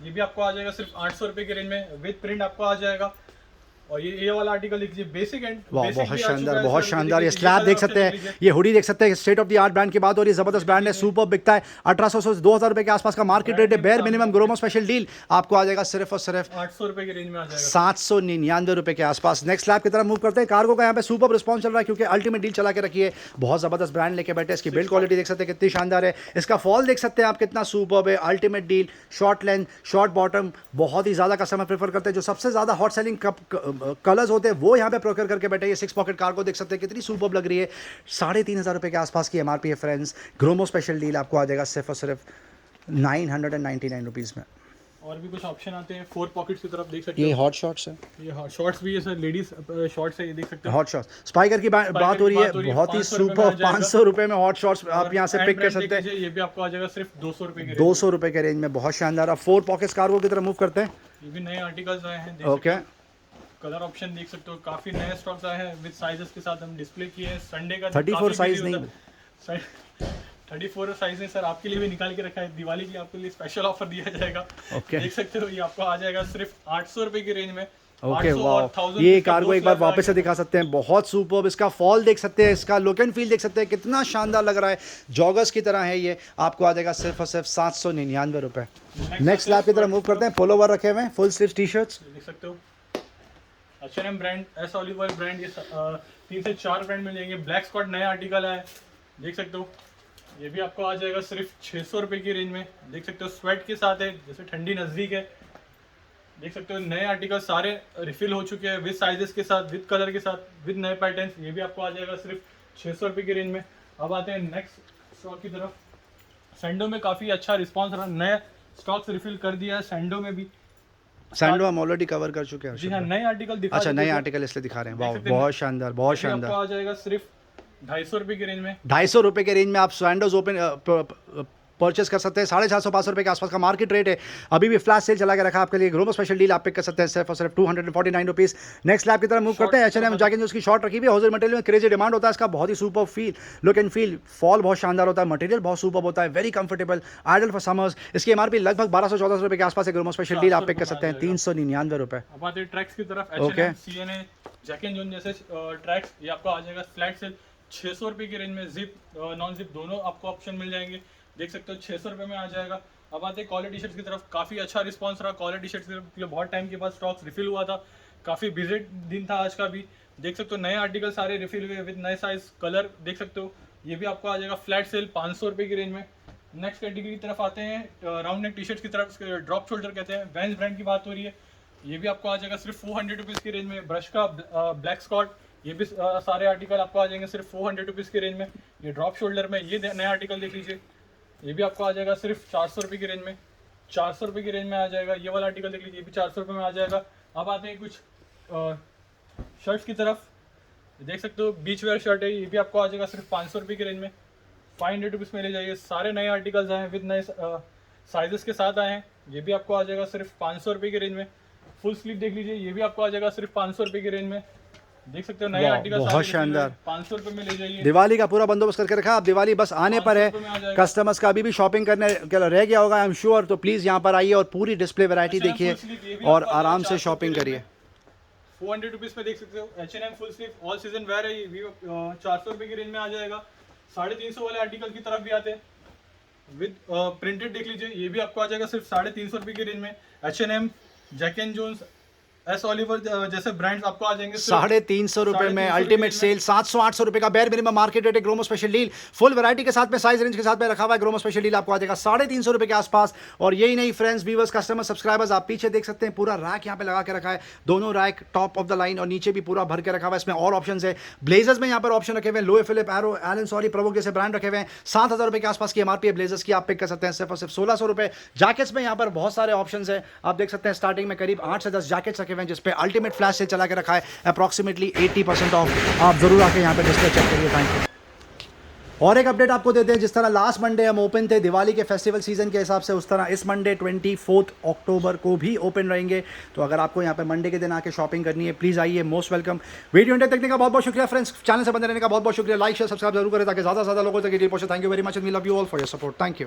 भी आपको आ जाएगा सिर्फ 800 रुपए की रेंज में, विद प्रिंट आपको आ जाएगा। और ये वाला आर्टिकल देखिए, बेसिक एंड वाह, बहुत शानदार, बहुत शानदार। ये स्लैब देख सकते हैं, ये हुडी देख सकते हैं, state of the art brand की बात हो रही है, जबरदस्त ब्रांड है, सुपर बिकता है। 1800 से 2000 रुपये के आसपास का मार्केट रेट है, bare minimum. Gromo special deal आपको आ जाएगा सिर्फ और सिर्फ 800 रुपए की रेंज में आ जाएगा, 799 रुपये के आसपास। नेक्स्ट स्लैब की तरफ मूव करते हैं। कार्गो का यहाँ पे सुपर रिस्पॉन्स चल रहा है, क्योंकि अल्टीमेट डील चला के रखी है, बहुत जबरदस्त ब्रांड लेके बैठे। इसकी बिल्ड क्वालिटी देख सकते हैं कितनी शानदार है, इसका फॉल देख सकते हैं आप कितना सुपर है। Ultimate deal, short length, short bottom, बहुत ही ज़्यादा कस्टमर प्रेफर करते हैं। जो सबसे ज़्यादा हॉट सेलिंग कलर्स होते हैं वो यहाँ पे प्रोक्योर करके बैठे। ये 6 पॉकेट कार्गो देख सकते हैं कितनी सुपर्ब लग रही है, 3,500 रुपये के आसपास की MRP है फ्रेंड्स। ग्रोमो स्पेशल डील आपको आ जाएगा सिर्फ और सिर्फ 999 रुपीज़ में। और भी कुछ ऑप्शन आते हैं 4 पॉकेट्स की तरफ, देख सकते ये हॉट शॉर्ट्स है, ये शॉर्ट्स भी है सर, लेडीज शॉर्ट्स है, ये देख सकते हैं। हॉट शॉर्ट्स स्पाइकर की बात हो रही है, बहुत ही सुपर। 500 रुपये में हॉट शॉर्ट्स आप यहाँ से पिक कर सकते हैं। ये भी आपको आ जाएगा सिर्फ 200 रुपए के, 200 रुपये के रेंज में, बहुत शानदार। अब 4 पॉकेट्स कार्गो की तरफ मूव करते हैं। ये भी नए आर्टिकल्स आए हैं, ओके, कलर ऑप्शन देख सकते हो, काफी नए स्टॉक्स आए हैं विद साइजेस के साथ हम डिस्प्ले किए हैं। संडे का 34 साइज नहीं, 34 साइज है सर, आपके लिए भी निकाल के रखा है, दिवाली की आपके लिए स्पेशल ऑफर दिया जाएगा। ओके, देख सकते हो, ये आपको आ जाएगा सिर्फ 800 रुपए की रेंज में। ओके, वाह, ये कार्गो एक बार वापस से दिखा सकते हैं, बहुत सुपर्ब। इसका फॉल देख सकते हैं, इसका लुक एंड फील देख सकते हैं, कितना शानदार लग रहा है, जॉगर्स की तरह है। ये आपको आ जाएगा सिर्फ और सिर्फ 799 रुपये। नेक्स्ट स्लैब की तरफ मूव करते हैं। पोलोवर रखे हुए हैं, फुल स्लीव टी शर्ट्स देख सकते हो, H&M brand, S olive oil brand, ये 3 से 4 ब्रांड मिल जाएंगे। ब्लैक स्कॉट नया आर्टिकल है, देख सकते हो, ये भी आपको आ जाएगा सिर्फ 600 रुपये की रेंज में। देख सकते हो स्वेट के साथ है, जैसे ठंडी नज़दीक है। देख सकते हो नए आर्टिकल सारे रिफिल हो चुके हैं, विद साइजेस के साथ, विद कलर के साथ, विद नए पैटर्न्स। ये भी आपको आ जाएगा सिर्फ 600 रुपये की रेंज में। अब आते हैं नेक्स्ट स्टॉक की तरफ। सैंडो में काफ़ी अच्छा रिस्पांस रहा, नए स्टॉक्स रिफिल कर दिया है सैंडो में भी। सैंडो हम ऑलरेडी कवर कर चुके हैं जी हर्षद हाँ, भाई। नए आर्टिकल दिखा अच्छा, देते नए हैं। आर्टिकल इसलिए दिखा रहे हैं। देख वाह, सकते हैं। बहुत शानदार, बहुत ये भी आपको शानदार। आ जाएगा सिर्फ 250 रुपये की रेंज में। 250 रुपये के रेंज में आप सैंडोज ओपन परचेस कर सकते हैं। 450-500 रुपये के आसपास का मार्केट रेट है। अभी भी फ्लैश सेल चला के रखा है आपके लिए। ग्रोमो स्पेशल डील आप पिक कर सकते हैं सिर्फ और सिर्फ 249 रुपीज़। नेक्स्ट लैब की तरफ मूव करते हैं। H&M जाके जो उसकी शॉर्ट रखी हुई है, हाउस मटेरियल में क्रेजी डिमांड होता है इसका। बहुत ही super feel, look and feel, fall बहुत शानदार होता है, मटेरियल बहुत सुपर होता है, very comfortable, ideal for summers. इसकी एमआरपी लगभग 1200-1400 रुपये के आसपास है। ग्रोमो स्पेशल डील आप पिक कर सकते हैं 399 रुपये। अब आते हैं ट्रैक्स की तरफ। Okay. H&M, CNA, Jack and Jones जैसे ट्रैक्स, ये आपको आ जाएगा फ्लैट सेल 600 रुपये की रेंज में। जिप नॉन जिप दोनों आपको ऑप्शन मिल जाएंगे। देख सकते हो 600 रुपये में आ जाएगा। अब आते हैं कॉलर टी शर्ट्स की तरफ। काफ़ी अच्छा रिस्पांस रहा कॉलर टी शर्ट्स के लिए। बहुत टाइम के बाद स्टॉक्स रिफिल हुआ था, काफ़ी बिजी दिन था आज का भी। देख सकते हो नए आर्टिकल सारे रिफिल हुए विद नए साइज कलर। देख सकते हो ये भी आपको आ जाएगा फ्लैट सेल 500 रुपये की रेंज में। नेक्स्ट कैटेगरी की तरफ आते हैं, राउंड नेक टी शर्ट्स की तरफ। ड्रॉप शोल्डर कहते हैं, वैंस ब्रांड की बात हो रही है। ये भी आपको आ जाएगा सिर्फ 400 रुपीज़ की रेंज में। ब्रश का ब्लैक स्कॉट, ये भी सारे आर्टिकल आपको आ जाएंगे सिर्फ 400 रुपीज़ की रेंज में। ये ड्रॉप शोल्डर में ये नया आर्टिकल देख लीजिए, ये भी आपको आ जाएगा सिर्फ 400 रुपये की रेंज में। 400 रुपये की रेंज में आ जाएगा। ये वाला आर्टिकल देख लीजिए, ये भी 400 रुपये में आ जाएगा। अब आते हैं कुछ शर्ट्स की तरफ। देख सकते हो बीच वेयर शर्ट है, ये भी आपको आ जाएगा सिर्फ 500 रुपये की रेंज में। 500 रुपीज़ में ले जाइए। सारे नए आर्टिकल्स आए हैं विद नए साइजेस के साथ आए हैं। ये भी आपको आ जाएगा सिर्फ 500 रुपये की रेंज में। फुल स्लीव देख लीजिए, ये भी आपको आ जाएगा सिर्फ 500 रुपये की रेंज में। देख सकते हो नए वाह, आर्टिकल बहुत शानदार। 500 रुपये में ले जाइए। दिवाली का पूरा बंदोबस्त करके रखा। अब दिवाली बस आने पर 500 रुपये में आ है। जाएगा। कस्टमर्स का अभी भी शॉपिंग करने के रह गया होगा आई एम श्योर। तो प्लीज़ यहाँ पर आइए और पूरी डिस्प्ले वैरायटी H&M देखिए full sleeve, ये भी और आपको आ आराम जाएगा से 400 शॉपिंग रुपये करिए। 400 रुपीज़ में देख सकते हो H&M full sleeve all season wear है। ये भी 400 रुपये की रेंज में आ जाएगा। 350 वाले आर्टिकल की तरफ भी आते हैं विद प्रिंटेड। देख लीजिए, ये भी आपको आ जाएगा सिर्फ 350 रुपये की रेंज में। H&M, Jack and Jones, S Oliver जैसे ब्रांड्स आपको आ जाएंगे 350 रुपये में। 350 अल्टीमेट रुपये सेल 700-800 रुपये का बेयर मिनिमम मार्केट रेट है। Gromo special deal full variety के साथ में, साइज रेंज के साथ में रखा हुआ है। ग्रोमो स्पेशल डील आपको आ जाएगा 350 रुपये के आसपास। और यही नहीं फ्रेंड्स, व्यूअर्स, कस्टमर, सब्सक्राइबर्स, आप पीछे देख सकते हैं पूरा रैक यहाँ पे लगा के रखा है। दोनों rack top of the line और नीचे भी पूरा भर के रखा हुआ है। इसमें और ऑप्शन है। ब्लेजर्स में यहाँ पर ऑप्शन रखे हुए हैं। लोए फिलिप, एरो, एलन सॉली, प्रोवोक जैसे ब्रांड रखे हुए हैं। 7,000 रुपये के आसपास की एमआरपी है ब्लेजर्स की, आप पिक कर सकते हैं सिर्फ और सिर्फ 1600 रुपये। जैकेट्स में यहाँ पर बहुत सारे ऑप्शन है। आप देख सकते हैं स्टार्टिंग में करीब 8 से 10 जैकेट्स रखे हुए हैं जिसपे अल्टीमेट फ्लैश सेल चला के रखा है। Approximately 80% of. आप जरूर आके यहाँ पे डिस्प्ले चेक करिए। Thank you. और एक अपडेट आपको देते हैं। जिस तरह लास्ट मंडे हम ओपन थे दिवाली के फेस्टिवल सीजन के हिसाब से, उस तरह इस मंडे 24 अक्टूबर को भी ओपन रहेंगे। तो अगर आपको यहाँ पे मंडे के दिन आके शॉपिंग करनी है, प्लीज़ आइए, मोस्ट वेलकम। वीडियो एंड तक देखने का बहुत बहुत शुक्रिया फ्रेंड्स। चैनल से बने रहने का बहुत बहुत शुक्रिया। लाइक शेयर सब्सक्राइब जरूर करें ताकि ज़्यादा से ज़्यादा लोगों तक ये डील पहुंचे। Thank you very much and we love you all for your support. Thank you.